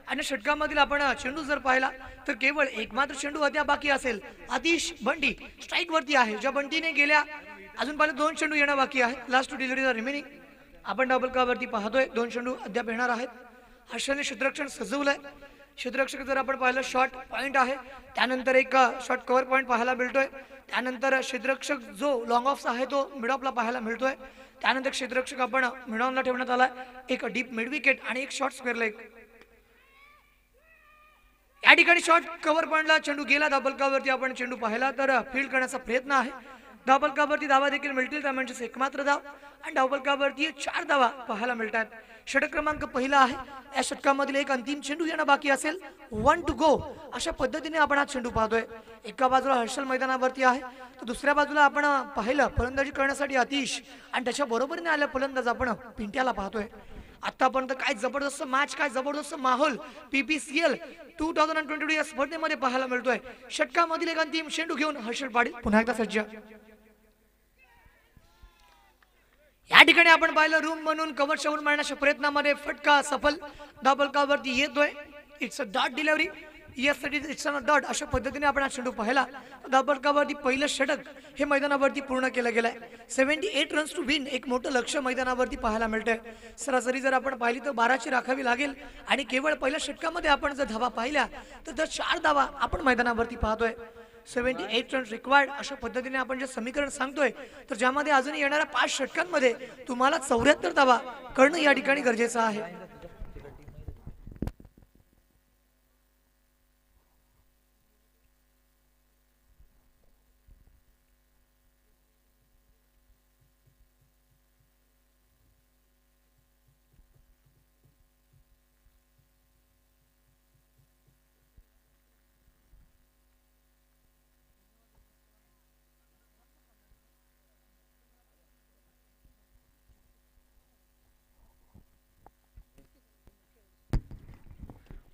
आणि षटकामधील आपण चेंडू जर पाहिला तर केवळ एक मात्र चेंडू अद्याप बाकी असेल. आतिश बंटी स्ट्राईक वरती आहे. ज्या बंटीने गेल्या अजून पाहिलं 2 चेंडू येणं बाकी आहे. लास्ट टू डिलिव्हरी रिमेनिंग आपण डबल कव्हरती पाहतोय. 2 चेंडू अद्याप येणार आहेत. हर्षलने क्षेत्ररक्षण सजवलंय. क्षेत्ररक्षक जर आपण पाहिलं शॉर्ट पॉईंट आहे. त्यानंतर एक शॉर्ट कव्हर पॉईंट पाहायला मिळतोय. त्यानंतर क्षेत्ररक्षक जो लॉंग ऑफ आहे तो मिड ऑफला पाहायला मिळतोय. त्यानंतर क्षेत्ररक्षक आपण मिड ऑनला ठेवण्यात आलाय. एक डीप मिड विकेट आणि एक शॉर्ट स्क्वेअर लेग. या ठिकाणी शॉर्ट कव्हर पॉईंटला चेंडू गेला. डबल कव्हरती आपण चेंडू पाहिला तर फील्ड करण्याचा प्रयत्न आहे. डबल कव्हरती धावा देखील मिळतील. त्या म्हणजे एकमात्र धाव आणि डबल कव्हरती 4 धावा पाहायला मिळतात. षटक क्रमांक पहिला आहे. या षटकामधील एक अंतिम चेंडू येणं बाकी असेल. 1 टू गो अशा पद्धतीने आपण हा चेंडू पाहतोय. एका बाजूला हर्षल मैदानावरती आहे तर दुसऱ्या बाजूला आपण पाहिलं फलंदाजी करण्यासाठी अतिश आणि त्याच्या बरोबरीने आल्या फलंदाज आपण पिंट्याला पाहतोय. आतापर्यंत काय जबरदस्त मॅच, काय जबरदस्त माहोल PPCL 2022 या स्पर्धेमध्ये पाहायला मिळतोय. षटकामधील एक अंतिम चेंडू घेऊन हर्षल पाटील पुन्हा एकदा सज्ज. या ठिकाणी आपण पाहिलं रूम म्हणून कव्हर शाऊट मारण्याच्या प्रयत्नामध्ये फटका सफल. डबल कव्हरती येतोय. It's a dot delivery. यासाठी इट्स ऑन डॉट अशा पद्धतीने आपण हा चेंडू पाहिला. धावफलकावरती पहिलं षटक हे मैदानावरती पूर्ण केलं गेलंय. 78 रन्स टू विन एक मोठं लक्ष मैदानावरती पाहायला मिळतंय. सरासरी जर आपण पाहिली तर 12ची राखावी लागेल आणि केवळ पहिल्या षटकामध्ये आपण जर धावा पाहिल्या तर 4 धावा आपण मैदानावरती पाहतोय. 78 रन्स रिक्वायर्ड अशा पद्धतीने आपण जे समीकरण सांगतोय तर ज्यामध्ये अजूनही येणाऱ्या 5 षटकांमध्ये तुम्हाला 74 धावा करणं या ठिकाणी गरजेचं आहे.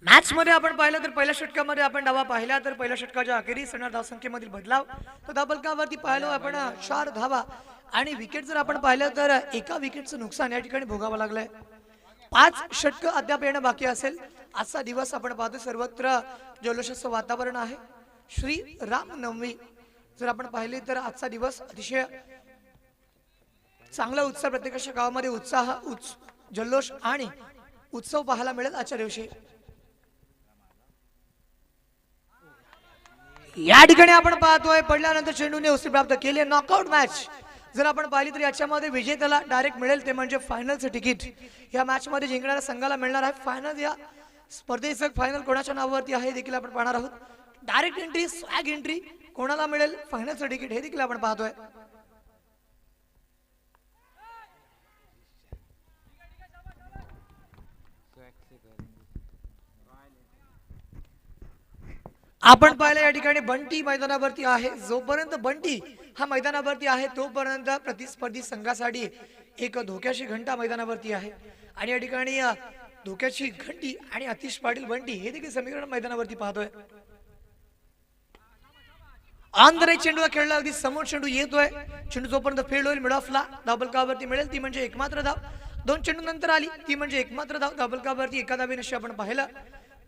मॅच मध्ये आपण पाहिलं तर पहिल्या षटकामध्ये आपण धावा पाहिल्या तर पहिल्या षटकाच्या अखेरीस येणार धावसंख्येमधील बदलाव तर धावफलकावरती पाहिलो आपण 4 धावा आणि विकेट जर आपण पाहिलं तर एका विकेटचं नुकसान या ठिकाणी भोगावं लागलंय. 5 षटक अद्याप येणं बाकी असेल. आजचा दिवस आपण पाहतो सर्वत्र जल्लोषाचं वातावरण आहे. श्री रामनवमी जर आपण पाहिले तर आजचा दिवस अतिशय चांगला उत्साह प्रत्येकाच्या गावामध्ये उत्साह जल्लोष आणि उत्सव पाहायला मिळेल आजच्या दिवशी. या ठिकाणी आपण पाहतोय पडल्यानंतर चेंडूने उसळी प्राप्त केली. नॉकआउट मॅच जर आपण पाहिली तर याच्यामध्ये विजेत्याला डायरेक्ट मिळेल ते म्हणजे फायनलचं तिकीट. या मॅच मध्ये जिंकणाऱ्या संघाला मिळणार आहे फायनल. या स्पर्धेचं फायनल कोणाच्या नावावरती आहे देखील आपण पाहणार आहोत. डायरेक्ट एंट्री स्वॅग एंट्री कोणाला मिळेल फायनलचं तिकीट हे देखील आपण पाहतोय. आपण पाहिलं या ठिकाणी बंटी मैदानावरती आहे. जोपर्यंत बंटी हा मैदानावरती आहे तोपर्यंत प्रतिस्पर्धी संघासाठी एक धोक्याची घंटा मैदानावरती आहे आणि या ठिकाणी धोक्याची घंटी आणि आतिश पाटील बंटी हे देखील समीकरण मैदानावरती पाहतोय. आंध्र चेंडू खेळला अगदी समोर चेंडू येतोय. चेंडू जोपर्यंत फेल्ड होईल मिड ऑफला धावफलकावरती मिळेल ती म्हणजे एकमात्र धाव. 2 चेंडू नंतर आली ती म्हणजे एकमात्र धाव. धावफलकावरती एका धावेनिशी आपण पाहिलं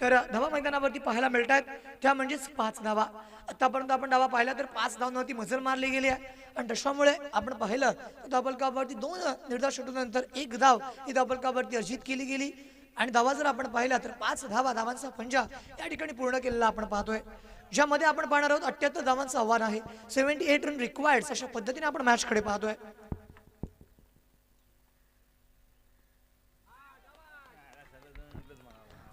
तर धावा मैदानावरती पाहायला मिळतात त्या म्हणजेच 5 धावा. आतापर्यंत आपण धावा पाहिला तर 5 धावांवरती मजल मारली गेली आहे आणि तशामुळे आपण पाहिलं तर धावफलकावरती 2 निर्धार षटकानंतर 1 धाव ही धावफलकावरती अर्जित केली गेली आणि धावा जर आपण पाहिला तर 5 धावांचा पंजा या ठिकाणी पूर्ण केलेला आपण पाहतोय. ज्यामध्ये आपण पाहणार आहोत 78 धावांचं आव्हान आहे. 78 रन रिक्वायर्ड अशा पद्धतीने आपण मॅच कडे पाहतोय.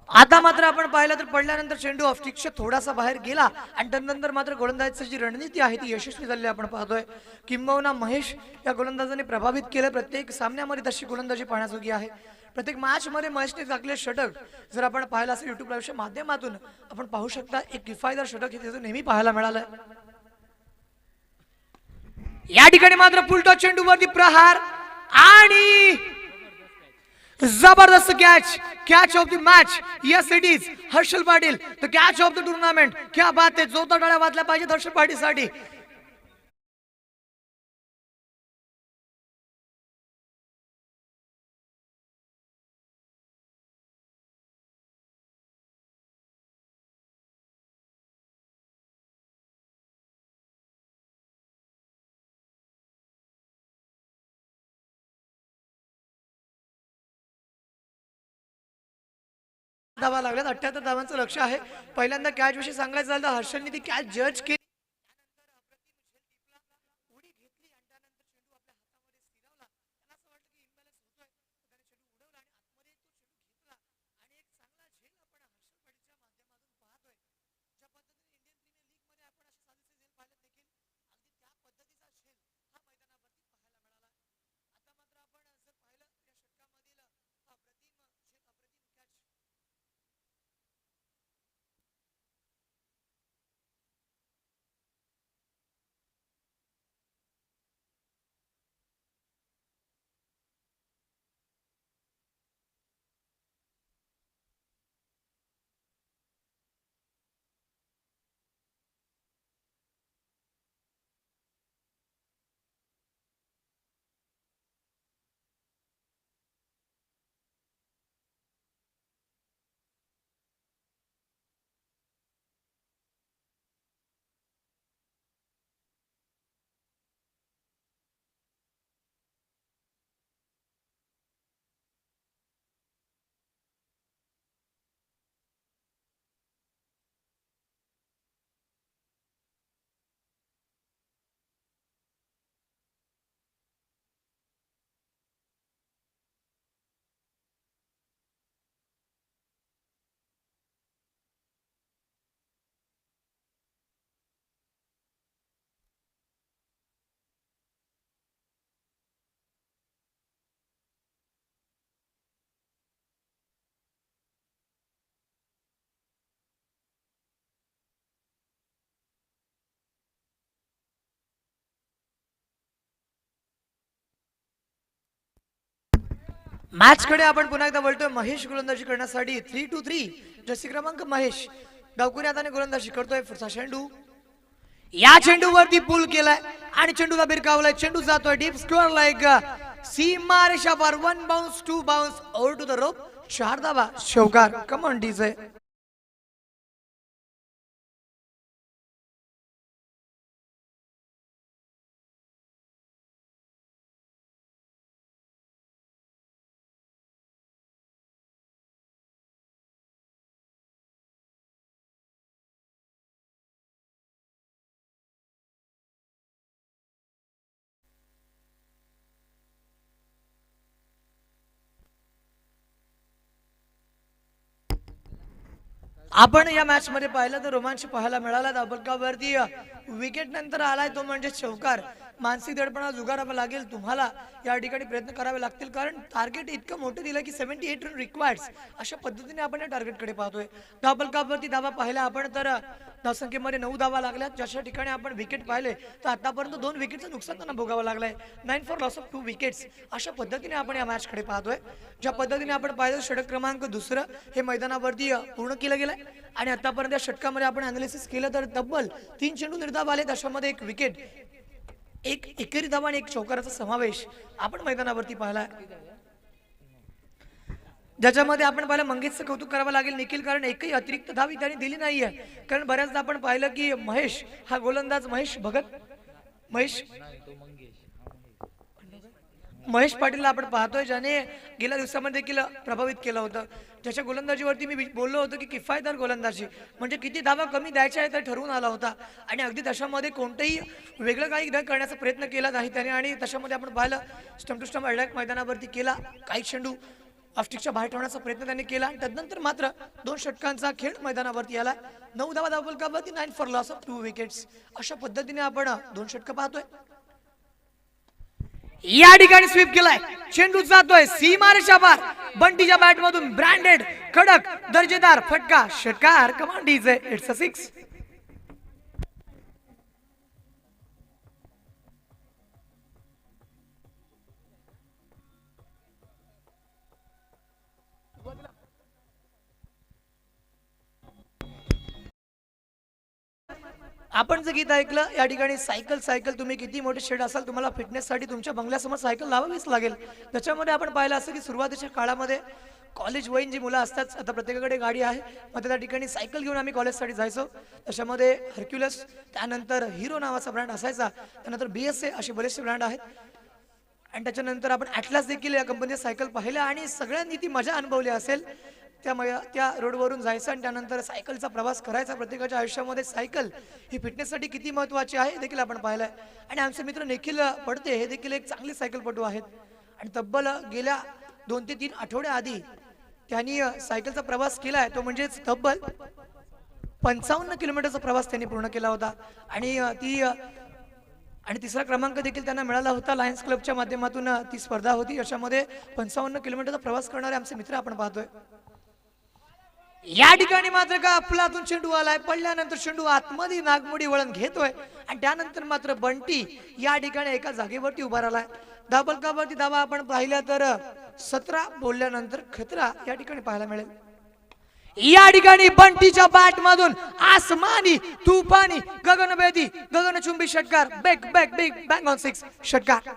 आता मात्र आपण पाहिलं तर पडल्यानंतर चेंडू ऑफस्टिकच्या थोडासा बाहेर गेला आणि त्यानंतर मात्र गोलंदाजीची जी रणनीती आहे ती यशस्वी झालेली आपण पाहतोय. किंबहुना महेश या गोलंदाजाने प्रभावित केलं. प्रत्येक सामन्यामध्ये तशी गोलंदाजी पाहण्याजोगी आहे. प्रत्येक मॅच मध्ये महेशने टाकले षटक जर आपण पाहिलं असेल युट्यूब लाईव्हच्या माध्यमातून आपण पाहू शकता एक किफायतदार षटक हे त्याचं नेहमी पाहायला मिळालं. या ठिकाणी मात्र पुलटॉस चेंडूवरती प्रहार आणि जबरदस्त catch of the match. Yes it is Harshal Patil the catch of the tournament. क्या बात आहे. जोरदार टाळ्या वाजल्या पाहिजेत हर्षल पाटीलसाठी. धावा लागल्यात. 78 धावांचं लक्ष आहे. पहिल्यांदा कॅच विषयी सांगायचं झालं तर हर्षलने ती कॅच जज केली. मॅच कडे आपण पुन्हा एकदा वळतोय. महेश गोलंदाजी करण्यासाठी 3-3. जर्सी क्रमांक महेश डावकुनी हाताने गोलंदाजी करतोय. पुढचा चेंडू या चेंडूवरती पुल केलाय आणि चेंडूला भिरकावलाय. चेंडू जातोय डीप स्कोअर लाईक सीमा रेषा पार. 1 bounce 2 bounce over to the rope. 4 धावा शौकार. कम ऑन डीजे. आपण या मॅच मध्ये पाहिलं तर रोमांच पाहायला मिळाला. दाबलकावरती विकेट नंतर आलाय तो म्हणजे चौकार. मानसिक दडपणा जुगारावा लागेल तुम्हाला. या ठिकाणी प्रयत्न करावे लागतील कारण टार्गेट इतकं मोठं दिलं की 78 रन रिक्वायर्ड. अशा पद्धतीने आपण या टार्गेटकडे पाहतोय. दाबलकावरती धावा पाहिला आपण तर धावसंख्येमध्ये 9 धावा लागल्या. जशा ठिकाणी आपण विकेट पाहिले तर आतापर्यंत 2 विकेटचं नुकसान त्यांना भोगावं लागलंय. 9 फॉर लॉस ऑफ 2 विकेट्स. अशा पद्धतीने आपण या मॅचकडे पाहतोय. ज्या पद्धतीने आपण पाहिलं षटक क्रमांक 2 हे मैदानावरती पूर्ण केलं गेलंय आणि आतापर्यंत या षटकामध्ये आपण अनालिसिस केलं तर तब्बल 3 चेंडू निर्धाव आले. त्याच्यामध्ये 1 विकेट, 1 एकेरी धावा आणि 1 चौकाराचा समावेश आपण मैदानावरती पाहिला. ज्याच्यामध्ये आपण पाहिलं मंगेशचं कौतुक करावं लागेल निखिल कारण एकही अतिरिक्त धावी त्यांनी दिली नाहीये. कारण बऱ्याचदा आपण पाहिलं की महेश हा गोलंदाज महेश पाटीलला आपण पाहतोय ज्याने गेल्या दिवसामध्ये देखील प्रभावित केलं होतं. ज्याच्या गोलंदाजीवरती मी बोललो होतो की किफायतदार गोलंदाजी म्हणजे किती धावा कमी द्यायच्या आहे तर ठरवून आला होता आणि अगदी तशामध्ये कोणतेही वेगळं काही करण्याचा प्रयत्न केला नाही त्याने आणि तशामध्ये आपण पाहिलं स्टंप टू स्टंप अटॅक मैदानावरती केला. काही चेंडू ऑफस्टिकच्या बाहेर ठेवण्याचा प्रयत्न त्यांनी केला आणि तदनंतर मात्र 2 षटकांचा खेळ मैदानावरती आला. 9 धावा धावफलकावरती 9 फॉर लॉस ऑफ 2 विकेट्स. अशा पद्धतीने आपण 2 षटकं पाहतोय. या ठिकाणी स्वीप केलाय. चेंडू जातोय सीमारेषा पार. बंटीच्या बॅट मधून ब्रँडेड कडक दर्जेदार फटका. षटकार. Command DJ. It's a 6. आपण जे गीत ऐकलं या ठिकाणी सायकल तुम्ही किती मोठे शेड असाल तुम्हाला फिटनेससाठी तुमच्या बंगल्यासमोर सायकल लावावीच लागेल. त्याच्यामध्ये आपण पाहिलं असं की सुरुवातीच्या काळामध्ये कॉलेज वयीन जी मुलं असतात आता प्रत्येकाकडे गाडी आहे मग त्या ठिकाणी सायकल घेऊन आम्ही कॉलेजसाठी जायचो. त्याच्यामध्ये हर्क्युलस त्यानंतर हिरो नावाचा ब्रँड असायचा त्यानंतर BSA असे बरेचसे ब्रँड आहेत आणि त्याच्यानंतर आपण ॲटलास देखील या कंपनीच्या सायकल पाहिल्या आणि सगळ्यांनी ती मजा अनुभवली असेल. त्या रोडवरून जायचं आणि त्यानंतर सायकलचा प्रवास करायचा. प्रत्येकाच्या आयुष्यामध्ये सायकल ही फिटनेससाठी किती महत्त्वाची आहे हे देखील आपण पाहिलं आहे. आणि आमचे मित्र निखिल पडते हे देखील एक चांगले सायकलपटू आहेत आणि तब्बल गेल्या 2 ते 3 आठवड्या आधी त्यांनी सायकलचा प्रवास केला आहे तो म्हणजेच तब्बल 55 किलोमीटरचा प्रवास त्यांनी पूर्ण केला होता आणि तिसरा क्रमांक देखील त्यांना मिळाला होता. लायन्स क्लबच्या माध्यमातून ती स्पर्धा होती. याच्यामध्ये 55 किलोमीटरचा प्रवास करणारे आमचे मित्र आपण पाहतोय. या ठिकाणी मात्र का अफलातून चेंडू आलाय. पडल्यानंतर चेंडू आतमध्ये नागमोडी वळण घेतोय आणि त्यानंतर मात्र बंटी या ठिकाणी एका जागेवरती उभा राहिलाय. धावफलकावरती धावा आपण पाहिल्या तर 17 बोलल्यानंतर खतरा या ठिकाणी पाहायला मिळेल. या ठिकाणी बंटीच्या बॅट मधून आसमानी तुफानी गगनभेदी गगनचुंबी षटकार. बिग बँग ऑन 6 षटकार.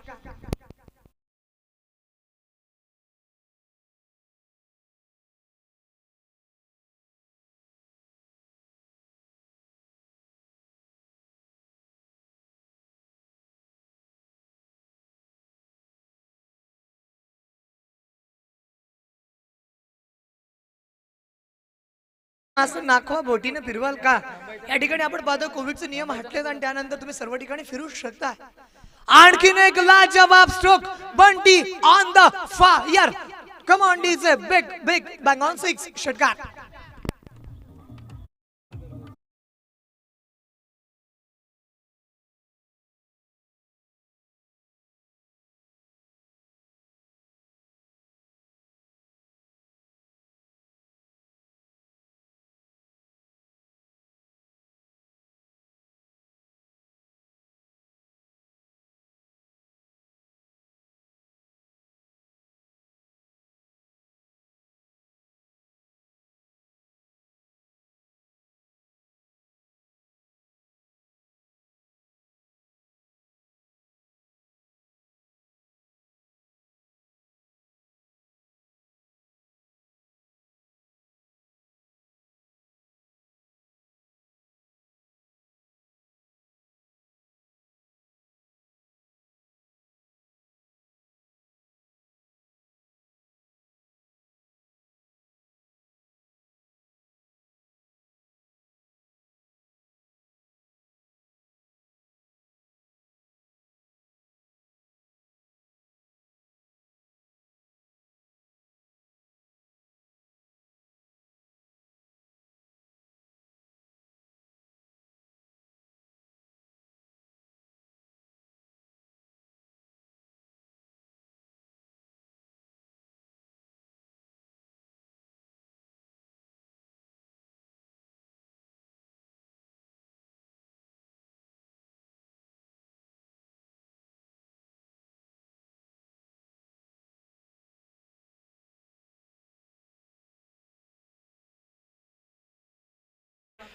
असं नाखवा बोटीने फिरवाल का. या ठिकाणी आपण पाहतो कोविडचे नियम हटलेत आणि त्यानंतर तुम्ही सर्व ठिकाणी फिरू शकता. आणखीन एक लाजवाब stroke. Bunty on the fire. Come on DJ. Big bang on 6 षटकार.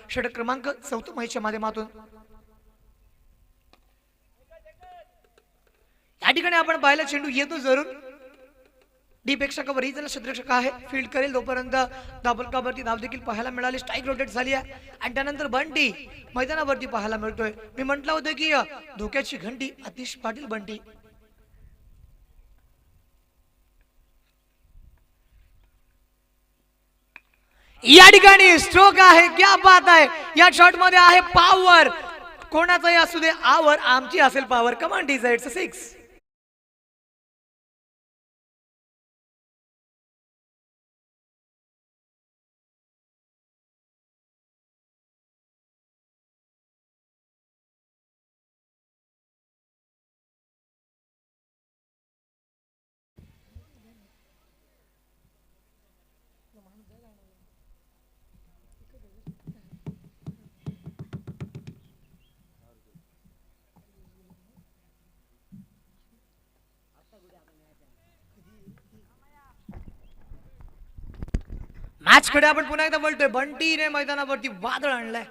षटक क्रमांक 4 महिच्या माध्यमातून. या ठिकाणी आपण पाहिलं चेंडू येतो जरूर डी पेक्षा कव्हर ही क्षेत्ररक्षक आहे फील्ड करेल तोपर्यंत धाबलकावरती धाव देखील पाहायला मिळाली. स्ट्राईक रोटेट झाली आहे आणि त्यानंतर बंटी मैदानावरती पाहायला मिळतोय. मी म्हटलं होतं की धोक्याची घंटी आतिश पाटील बंटी. या ठिकाणी स्ट्रोक आहे. क्या बात आहे. या शॉट मध्ये आहे पॉवर. कोणाचाही असू दे आवर आमची असेल पॉवर. कमान डिसाइड्स 6. मॅच कडे आपण पुन्हा एकदा बोलतोय. बंटीने मैदानावरती वादळ आणलंय.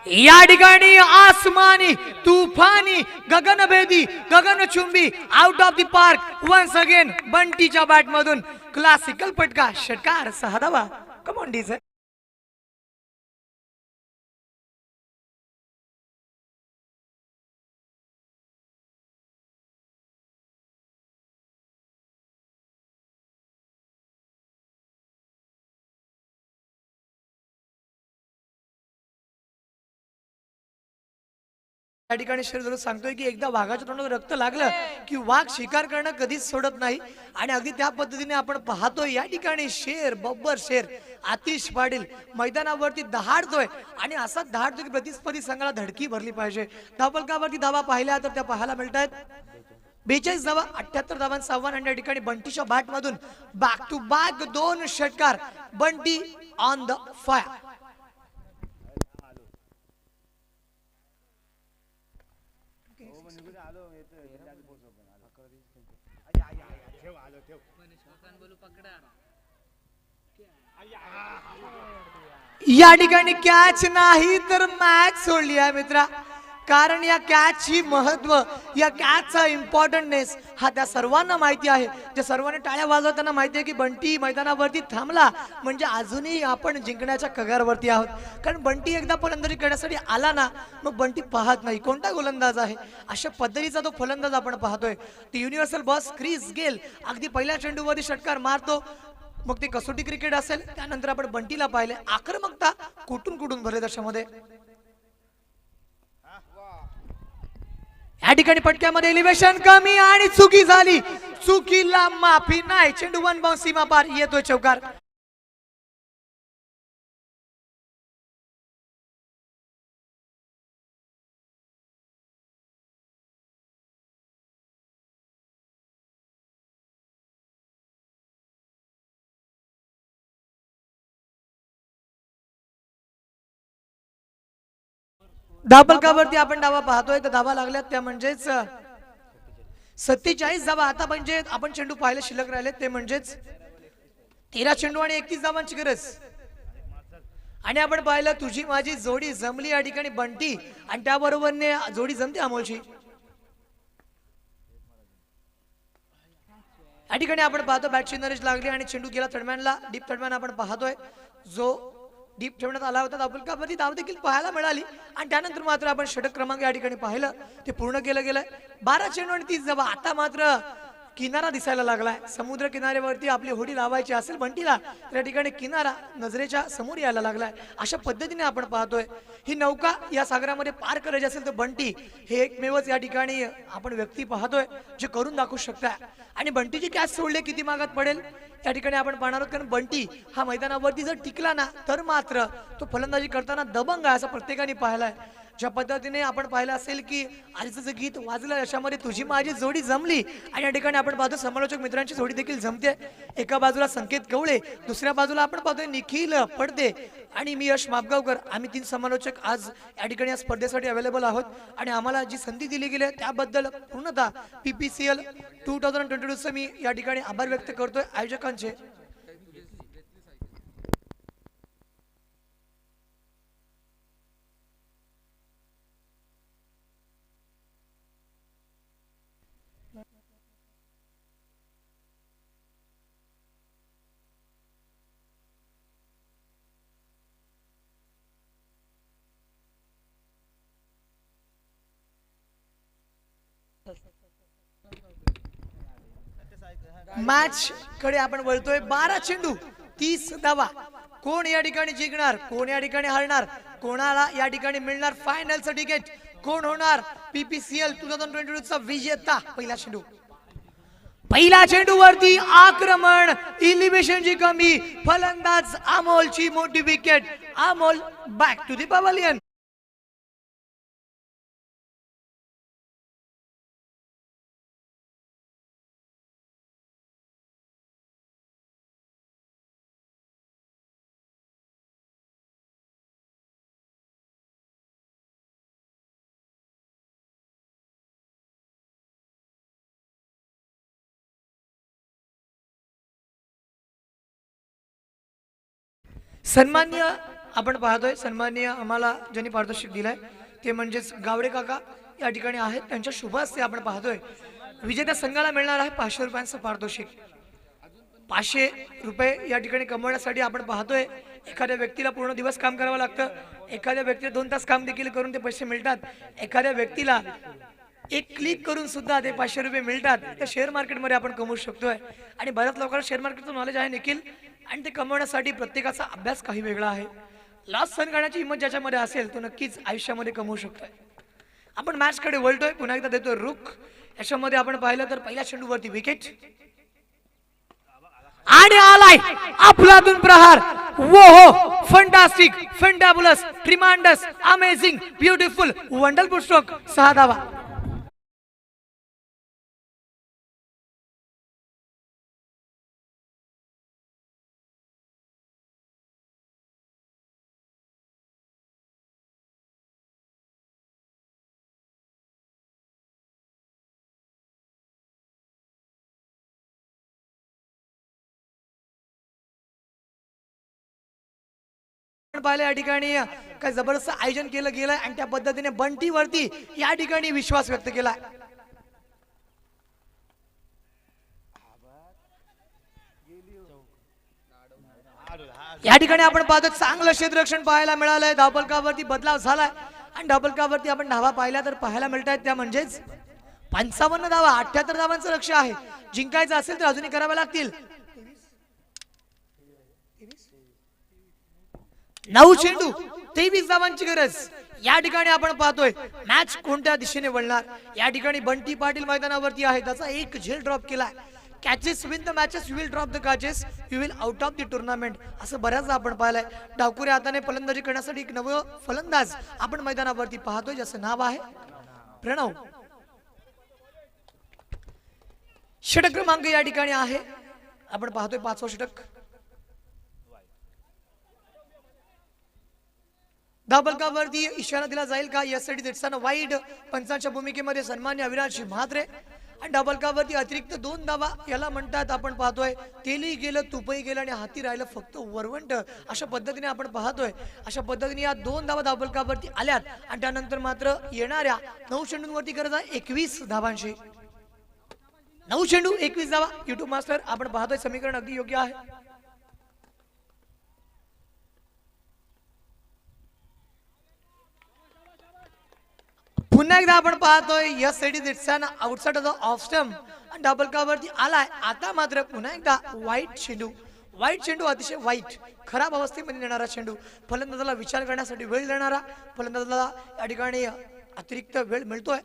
या ठिकाणी आसमानी तुफानी गगनभेदी गगनचुंबी out of the park once again बंटीच्या बॅट मधून क्लासिकल फटका. षटकार 6 धावा. Come on DJ. या ठिकाणी शरीर सांगतोय की एकदा वाघाच्या तोंडावर रक्त लागलं की वाघ शिकार करणं कधीच सोडत नाही आणि अगदी त्या पद्धतीने आपण पाहतोय. या ठिकाणी शेर बब्बर शेर आतिश पाटील मैदानावरती दहाडतोय आणि असा दहाडतोय की प्रतिस्पर्धी संघाला धडकी भरली पाहिजे. धावफलकावरती धावा पाहिल्या तर त्या पाहायला मिळत आहेत 42 धावा 78 धावांचं आव्हान. आणि या ठिकाणी बंटीच्या बॅट मधून बॅक टू बॅक 2 षटकार. Bunty on the fire. या ठिकाणी कॅच नाही तर मॅच सोडली आहे मित्रा. कारण या कॅचची महत्व या कॅचचा इम्पॉर्टंटनेस हा त्या सर्वांना माहिती आहे. ज्या सर्वांनी टाळ्या वाजवताना माहिती आहे की बंटी मैदानावरती थांबला म्हणजे अजूनही आपण जिंकण्याच्या कगारवरती आहोत. कारण बंटी एकदा फलंदाजी करण्यासाठी आला ना मग बंटी पाहत नाही कोणता गोलंदाज आहे. अशा पद्धतीचा तो फलंदाज आपण पाहतोय. ती युनिव्हर्सल बॉस क्रिस गेल अगदी पहिल्या चेंडूवरती षटकार मारतो. मग ते कसोटी क्रिकेट असेल त्यानंतर आपण बंटीला पाहिले आक्रमकता कुठून कुठून भरले त्याच्यामध्ये. या ठिकाणी पटक्यामध्ये एलिव्हेशन कमी आणि चुकी झाली. चुकीला माफी नाही. चेंडू 1 बाउंस सीमा पार. येतोय चौकार. धावफलकावरती आपण धावा पाहतोय तर धावा लागल्यात त्या म्हणजेच 47 धावा. आता म्हणजे आपण चेंडू पाहिले शिल्लक राहिले ते म्हणजेच 13 चेंडू आणि 31 धावांची गरज. आणि आपण पाहिलं तुझी माझी जोडी जमली या ठिकाणी बंटी आणि त्याबरोबरने जोडी जमते अमोलची. या ठिकाणी आपण पाहतो बॅटची नरेश लागली आणि चेंडू गेला थर्डमॅनला. डीप थर्डमॅन आपण पाहतोय जो डीप ठेवण्यात आला होता. धावफलकावरती धाव देखील पाहायला मिळाली आणि त्यानंतर मात्र आपण षटक क्रमांक या ठिकाणी पाहिलं ते पूर्ण केलं गेलंय. 12 चेंडू आणि 30 धावा. आता मात्र किनारा दिसायला लागलाय. समुद्र किनाऱ्यावरती आपली होडी लावायची असेल बंटीला तर या ठिकाणी किनारा नजरेच्या समोर यायला लागलाय. अशा पद्धतीने आपण पाहतोय ही नौका या सागरामध्ये पार करायची असेल तर बंटी हे एकमेवच या ठिकाणी आपण व्यक्ती पाहतोय जे करून दाखवू शकताय. आणि बंटीची कॅच सोडले किती मागात पडेल या ठिकाणी आपण पाहणार आहोत. कारण बंटी हा मैदानावरती जर टिकला ना तर मात्र तो फलंदाजी करताना दबंग आहे असं प्रत्येकाने पाहिलंय. ज्या पद्धतीने आपण पाहिलं असेल की आजचं जे गीत वाजलं याच्यामध्ये तुझी माझी जोडी जमली आणि या ठिकाणी आपण पाहतो समालोचक मित्रांची जोडी देखील जमते. एका बाजूला संकेत कवळे दुसऱ्या बाजूला आपण पाहतोय निखिल पडदे आणि मी यश मापगावकर. आम्ही 3 समालोचक आज या ठिकाणी या स्पर्धेसाठी अवेलेबल आहोत आणि आम्हाला जी संधी दिली गेली त्याबद्दल पूर्णतः PPCL 2022 मी या ठिकाणी आभार व्यक्त करतोय आयोजकांचे. मॅच कडे आपण वळतोय. 12 चेंडू 30 धावा. कोण या ठिकाणी जिंकणार, कोण या ठिकाणी हरणार, कोणाला या ठिकाणी मिळणार फायनलचं तिकीट, कोण होणार PPCL 2022 चा विजेता. पहिला चेंडू वरती आक्रमण, इलिव्हेशनची कमी, फलंदाज अमोलची मोठी wicket. Amol back to the pavilion. सन्माननीय आपण पाहतोय, सन्माननीय आम्हाला ज्यांनी पारितोषिक दिलंय ते म्हणजेच गावडे काका या ठिकाणी आहेत. त्यांच्या शुभ हस्ते आपण पाहतोय विजेत्या संघाला मिळणार आहे 500 रुपयांचं पारितोषिक. 500 रुपये या ठिकाणी कमवण्यासाठी आपण पाहतोय एखाद्या व्यक्तीला पूर्ण दिवस काम करावं लागतं, एखाद्या व्यक्तीला 2 तास काम देखील करून ते पैसे मिळतात, एखाद्या व्यक्तीला एक क्लिक करून सुद्धा ते 500 रुपये मिळतात. तर शेअर मार्केटमध्ये आपण कमवू शकतोय आणि बऱ्याच लोकांना शेअर मार्केटचं नॉलेज आहे देखील आणि ते कमवण्यासाठी प्रत्येकाचा अभ्यास काही वेगळा आहे. लॉस सहन करण्याची हिंमत ज्याच्यामध्ये असेल तो नक्कीच आयुष्यामध्ये कमवू शकतोय. आपण मॅच कडे वळतोय, पुन्हा एकदा देतोय रुख. याच्यामध्ये आपण पाहिलं तर पहिल्या चेंडूवरती विकेट आणि आलाय अफलातून प्रहार. वो हो, fantastic, fantabulous, tremendous, amazing, beautiful, wonderful stroke. 6 धावा. पाहिलं या ठिकाणी काय जबरदस्त आयोजन केलं गेलंय आणि त्या पद्धतीने बंटीवरती या ठिकाणी विश्वास व्यक्त केलाय. या ठिकाणी आपण पाहतो चांगलं क्षेत्ररक्षण पाहायला मिळालंय. धावफलकावरती बदलाव झालाय आणि धावफलकावरती आपण धावा पाहिल्या तर पाहायला मिळत आहेत त्या म्हणजेच 55 धावा. 78 धावांचं लक्ष आहे. जिंकायचं असेल तर अजूनही कराव्या लागतील. 9 चेंडू 23 धावांची गरज. या ठिकाणी आपण पाहतोय मॅच कोणत्या दिशेने वळणार. या ठिकाणी बंटी पाटील मैदानावरती आहे, त्याचा एक झेल ड्रॉप केलाय. Catches win the matches, you will drop the catches, you will out of the tournament, असं बऱ्याचदा आपण पाहिलंय. डावकुऱ्या हाताने फलंदाजी करण्यासाठी एक नवं फलंदाज आपण मैदानावरती पाहतोय, ज्याचं नाव आहे प्रणव. षटक क्रमांक या ठिकाणी आहे, आपण पाहतोय 5वं षटक. धावफलकावरती इशारा दिला जाईल का यासाठी दिसताना वाईड पंचांच्या भूमिकेमध्ये सन्मान्य अविनाश म्हात्रे आणि धावफलकावरती अतिरिक्त 2 धावा याला म्हणतात. आपण पाहतोय तेलही गेलं, तुपही गेलं आणि हाती राहिलं फक्त वरवंट. अशा पद्धतीने आपण पाहतोय, अशा पद्धतीने या 2 धावा धावफलकावरती आल्यात आणि त्यानंतर मात्र येणाऱ्या 9 चेंडूंवरती गरज आहे 21 धावांची. 9 चेंडू 21 धावा. युट्यूब मास्टर आपण पाहतोय समीकरण अगदी योग्य आहे. पुन्हा एकदा आपण पाहतोय यस सेडी दिट्सन outside off the off stump आणि धावफलकावरती आलाय. आता मात्र पुन्हा एकदा वाईट चेंडू. वाईट चेंडू अतिशय वाईट खराब अवस्थेमध्ये नेणारा चेंडू. फलंदाजाला विचार करण्यासाठी वेळ देणारा, फलंदाजाला या ठिकाणी अतिरिक्त वेळ मिळतोय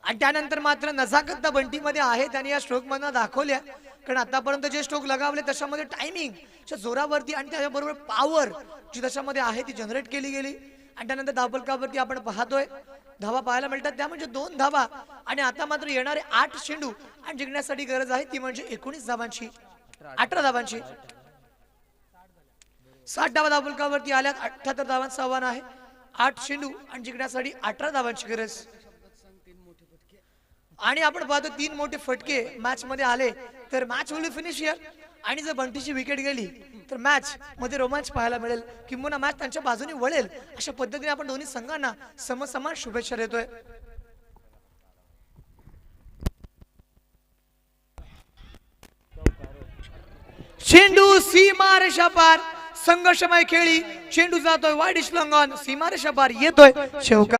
आणि त्यानंतर मात्र नजाकत बंटीमध्ये आहे, त्याने या स्ट्रोक मधनं दाखवल्या. कारण आतापर्यंत जे स्ट्रोक लगावले त्याच्यामध्ये टायमिंगच्या जोरावरती आणि त्याच्याबरोबर पॉवर जी त्याच्यामध्ये आहे ती जनरेट केली गेली आणि त्यानंतर धावफलकावरती आपण पाहतोय धावा पाहायला मिळतात, त्या म्हणजे 2 धावा. आणि आता मात्र येणारे 8 चेंडू आणि जिंकण्यासाठी गरज आहे ती म्हणजे 19 धावांची, 18 धावांची. 60 धावा धावफलकावरती आल्यात. 78 धावांचं आव्हान आहे. 8 चेंडू आणि जिंकण्यासाठी 18 धावांची गरज. आणि आपण पाहतो 3 मोठे फटके मॅच मध्ये आले तर मॅच विल फिनिश हियर. आणि जर बंटीची विकेट गेली तर मॅच मध्ये रोमांच पाहायला मिळेल, किंबहुना मॅच त्यांच्या बाजूने वळेल. अशा पद्धतीने आपण दोन्ही संघांना समसमान शुभेच्छा देतोय. चेंडू सीमारेषा पार, संघर्षमय खेळी. चेंडू जातोय वाईड श्लंगन, सीमारेषा पार येतोय शेवका.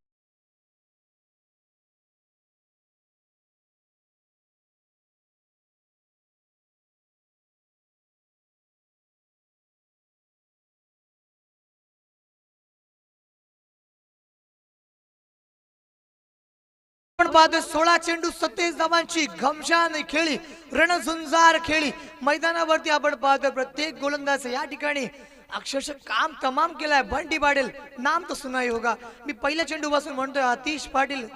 आपण पाहतोय 16 चेंडू 27 धावांची घमशान खेळी, रणझुंजार खेळी मैदानावरती आपण पाहतोय. प्रत्येक गोलंदाज या ठिकाणी अक्षरशः काम तमाम केलाय. बंटी पाटील नाम तो सुना ही होगा. मी पहिल्या चेंडू पासून म्हणतोय आतिश पाटील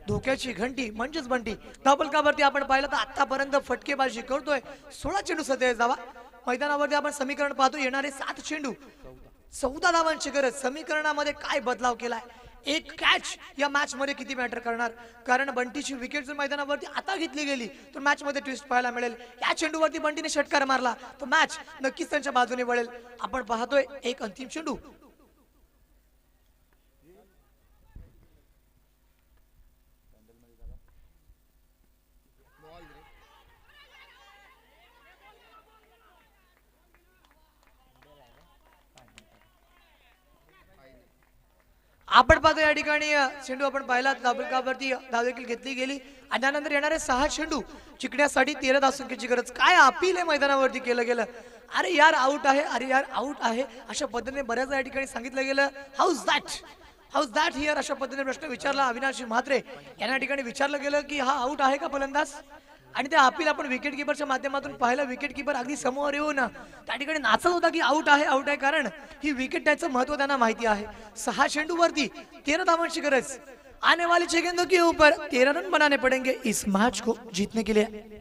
धोक्याची घंटी म्हणजेच बंटी. धावफलकावरती आपण पाहिलं तर आतापर्यंत फटकेबाजी करतोय. 16 चेंडू 27 धावा. मैदानावरती आपण समीकरण पाहतो. येणारे 7 चेंडू 14 धावांची गरज. समीकरणामध्ये काय बदलाव केलाय? एक कॅच या मॅच मध्ये किती मॅटर करणार? कारण बंटीची विकेट जर मैदानावरती आता घेतली गेली तर मॅच मध्ये ट्विस्ट पाहायला मिळेल. या चेंडूवरती बंटीने षटकार मारला तर मॅच नक्कीच त्यांच्या बाजूने वळेल. आपण पाहतोय एक अंतिम चेंडू. आपण पाहतो या ठिकाणी चेंडू आपण पाहिला धावफलकावरती धाव देखील घेतली गेली आणि त्यानंतर येणारे 6 चेंडू जिंकण्यासाठी 13 धावसंख्येची गरज. काय अपील आहे मैदानावरती केलं गेलं. अरे यार आउट आहे, अरे यार आउट आहे अशा पद्धतीने बऱ्याच या ठिकाणी सांगितलं गेलं. हाऊज दॅट हिअर अशा पद्धतीने प्रश्न विचारला अविनाश म्हात्रे यांना ठिकाणी विचारलं गेलं की हा आउट आहे का फलंदाज. आणि ते अपील आपण विकेट किपरच्या माध्यमातून पाहिलं. विकेट किपर अगदी समोर येऊन त्या ठिकाणी नाचत होता की आउट आहे कारण ही विकेट त्याचं महत्व त्यांना माहिती आहे. 6 चेंडू वरती 13 धावांची गरज. आने वाले 6 गेंदों के ऊपर 13 रन बनाने पड़ेंगे इस मैच को जीतने के लिए.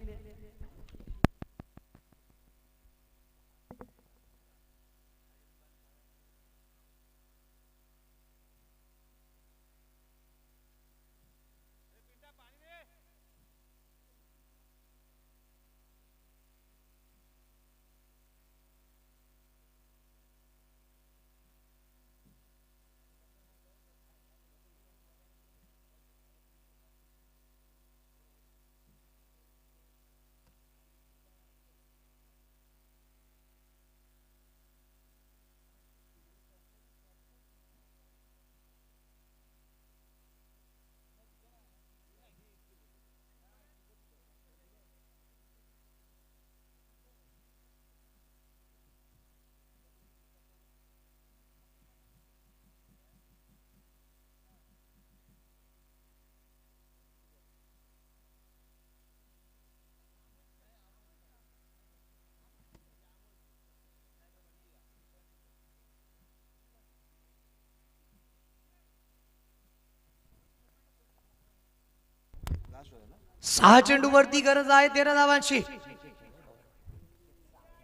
सहा चेंडू वरती गरज आहे 13 धावांची.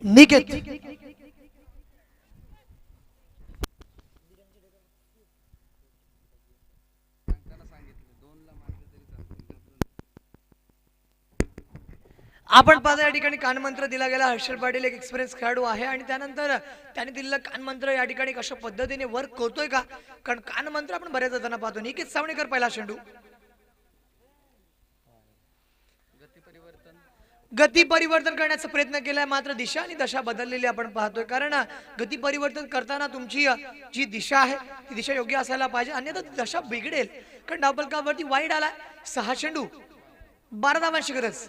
निकेत आपण पाहता या ठिकाणी कानमंत्र दिला गेला. हर्षल पाटील एक एक्सपिरियन्स खेळाडू आहे आणि त्यानंतर त्याने दिलेला कानमंत्र या ठिकाणी कशा पद्धतीने वर्क करतोय का. कारण कानमंत्र आपण बऱ्याच जणांना पाहतो. निकेत सावणेकर पहिला चेंडू. गती परिवर्तन करण्याचा प्रयत्न केलाय मात्र दिशा आणि दशा बदललेली आपण पाहतोय. कारण गती परिवर्तन करताना तुमची जी दिशा आहे ती दिशा योग्य असायला पाहिजे अन्यथा ती दशा बिघडेल. कारण धावफलकावरती वाईड आला. 6 चेंडू 12 धावांची गरज.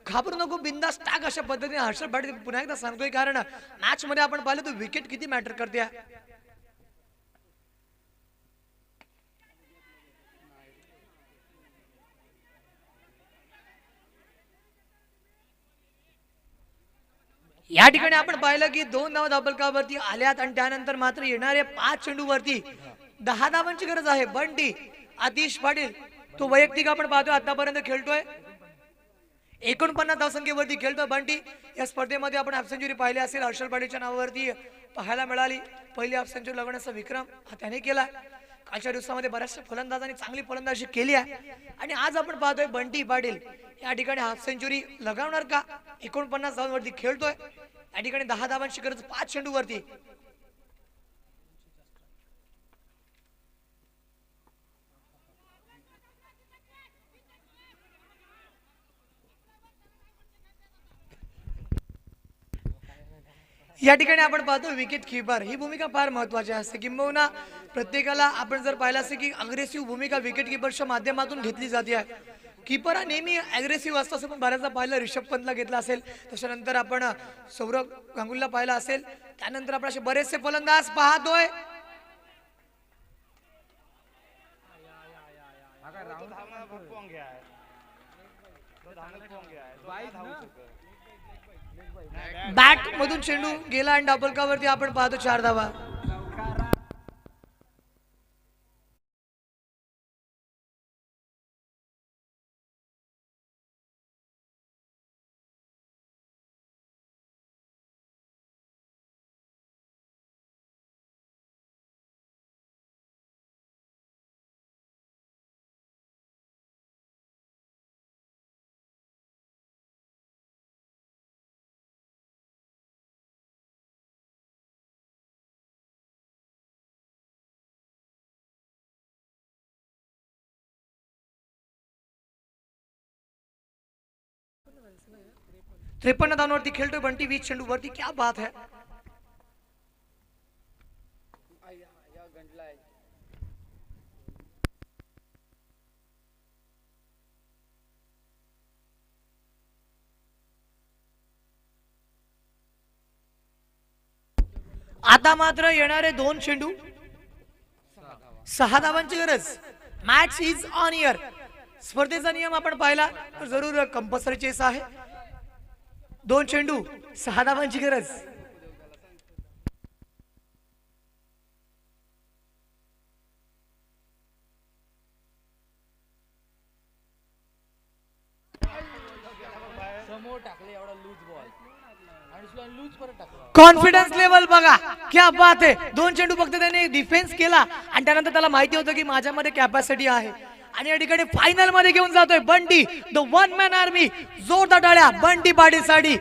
घाबरू नको बिंदास टाक अशा पद्धतीने हर्षल पाटील पुन्हा एकदा सांगतोय. कारण मॅच मध्ये आपण पाहिलं तर विकेट किती मॅटर करते. या ठिकाणी आपण पाहिलं की 2 धावा धावफलकावरती आल्यात आणि त्यानंतर मात्र येणाऱ्या 5 चेंडू वरती 10 धावांची गरज आहे. बंटी आतिश पाटील तो वैयक्तिक आपण पाहतोय आतापर्यंत खेळतोय. 49 धावसंख्येवरती खेळतोय बंटी. या स्पर्धेमध्ये आपण हाफ सेंचुरी पाहिली असेल. हर्षल पाटीलच्या नावावरती पाहायला मिळाली. पहिली हाफ सेंचुरी लगवण्याचा विक्रम हा त्याने केला. कालच्या दिवसामध्ये बऱ्याचशा फलंदाजांनी चांगली फलंदाजी केली आहे आणि आज आपण पाहतोय बंटी पाटील या ठिकाणी हाफ सेंचुरी लगावणार का. 49 धावांवरती खेळतोय. या ठिकाणी 10 धावांची गरज 5 चेंडू वरती. या ठिकाणी आपण पाहतो विकेट कीपर ही भूमिका फार महत्त्वाची असते. किंबहुना प्रत्येकाला आपण जर पाहिलं असेल की अग्रेसिव्ह भूमिका विकेट कीपरच्या माध्यमातून घेतली जाते आहे. कीपर हा नेहमी अग्रेसिव्ह असतो असं पण बऱ्याचदा पाहिलं. ऋषभ पंतला घेतला असेल त्याच्यानंतर आपण सौरभ गांगुलीला पाहिलं असेल. त्यानंतर आपण असे बरेचसे फलंदाज पाहतोय. बॅट मधून चेंडू गेला आणि डबल कव्हरती आपण पाहतो 4 धावा. त्रेपन्न धावांवरती खेळतोय बंटी 20 चेंडू वरती. क्या बात है. आता मात्र येणारे 2 चेंडू 6 धावांची गरज. Match is on year. स्पर्धेचा नियम आपण पाहिला तर जरूर कंपल्सरी चेस आहे. 2 चेंडू 6 धावांची गरज. कॉन्फिडन्स लेवल बघा. क्या बात आहे. 2 चेंडू फक्त त्याने डिफेन्स केला आणि त्यानंतर त्याला माहिती होतं की माझ्यामध्ये कॅपॅसिटी आहे आणि या ठिकाणी फायनल मध्ये घेऊन जातोय Bunty the one man army. जोरदार टाळ्या बंटी पाटीलसाठी.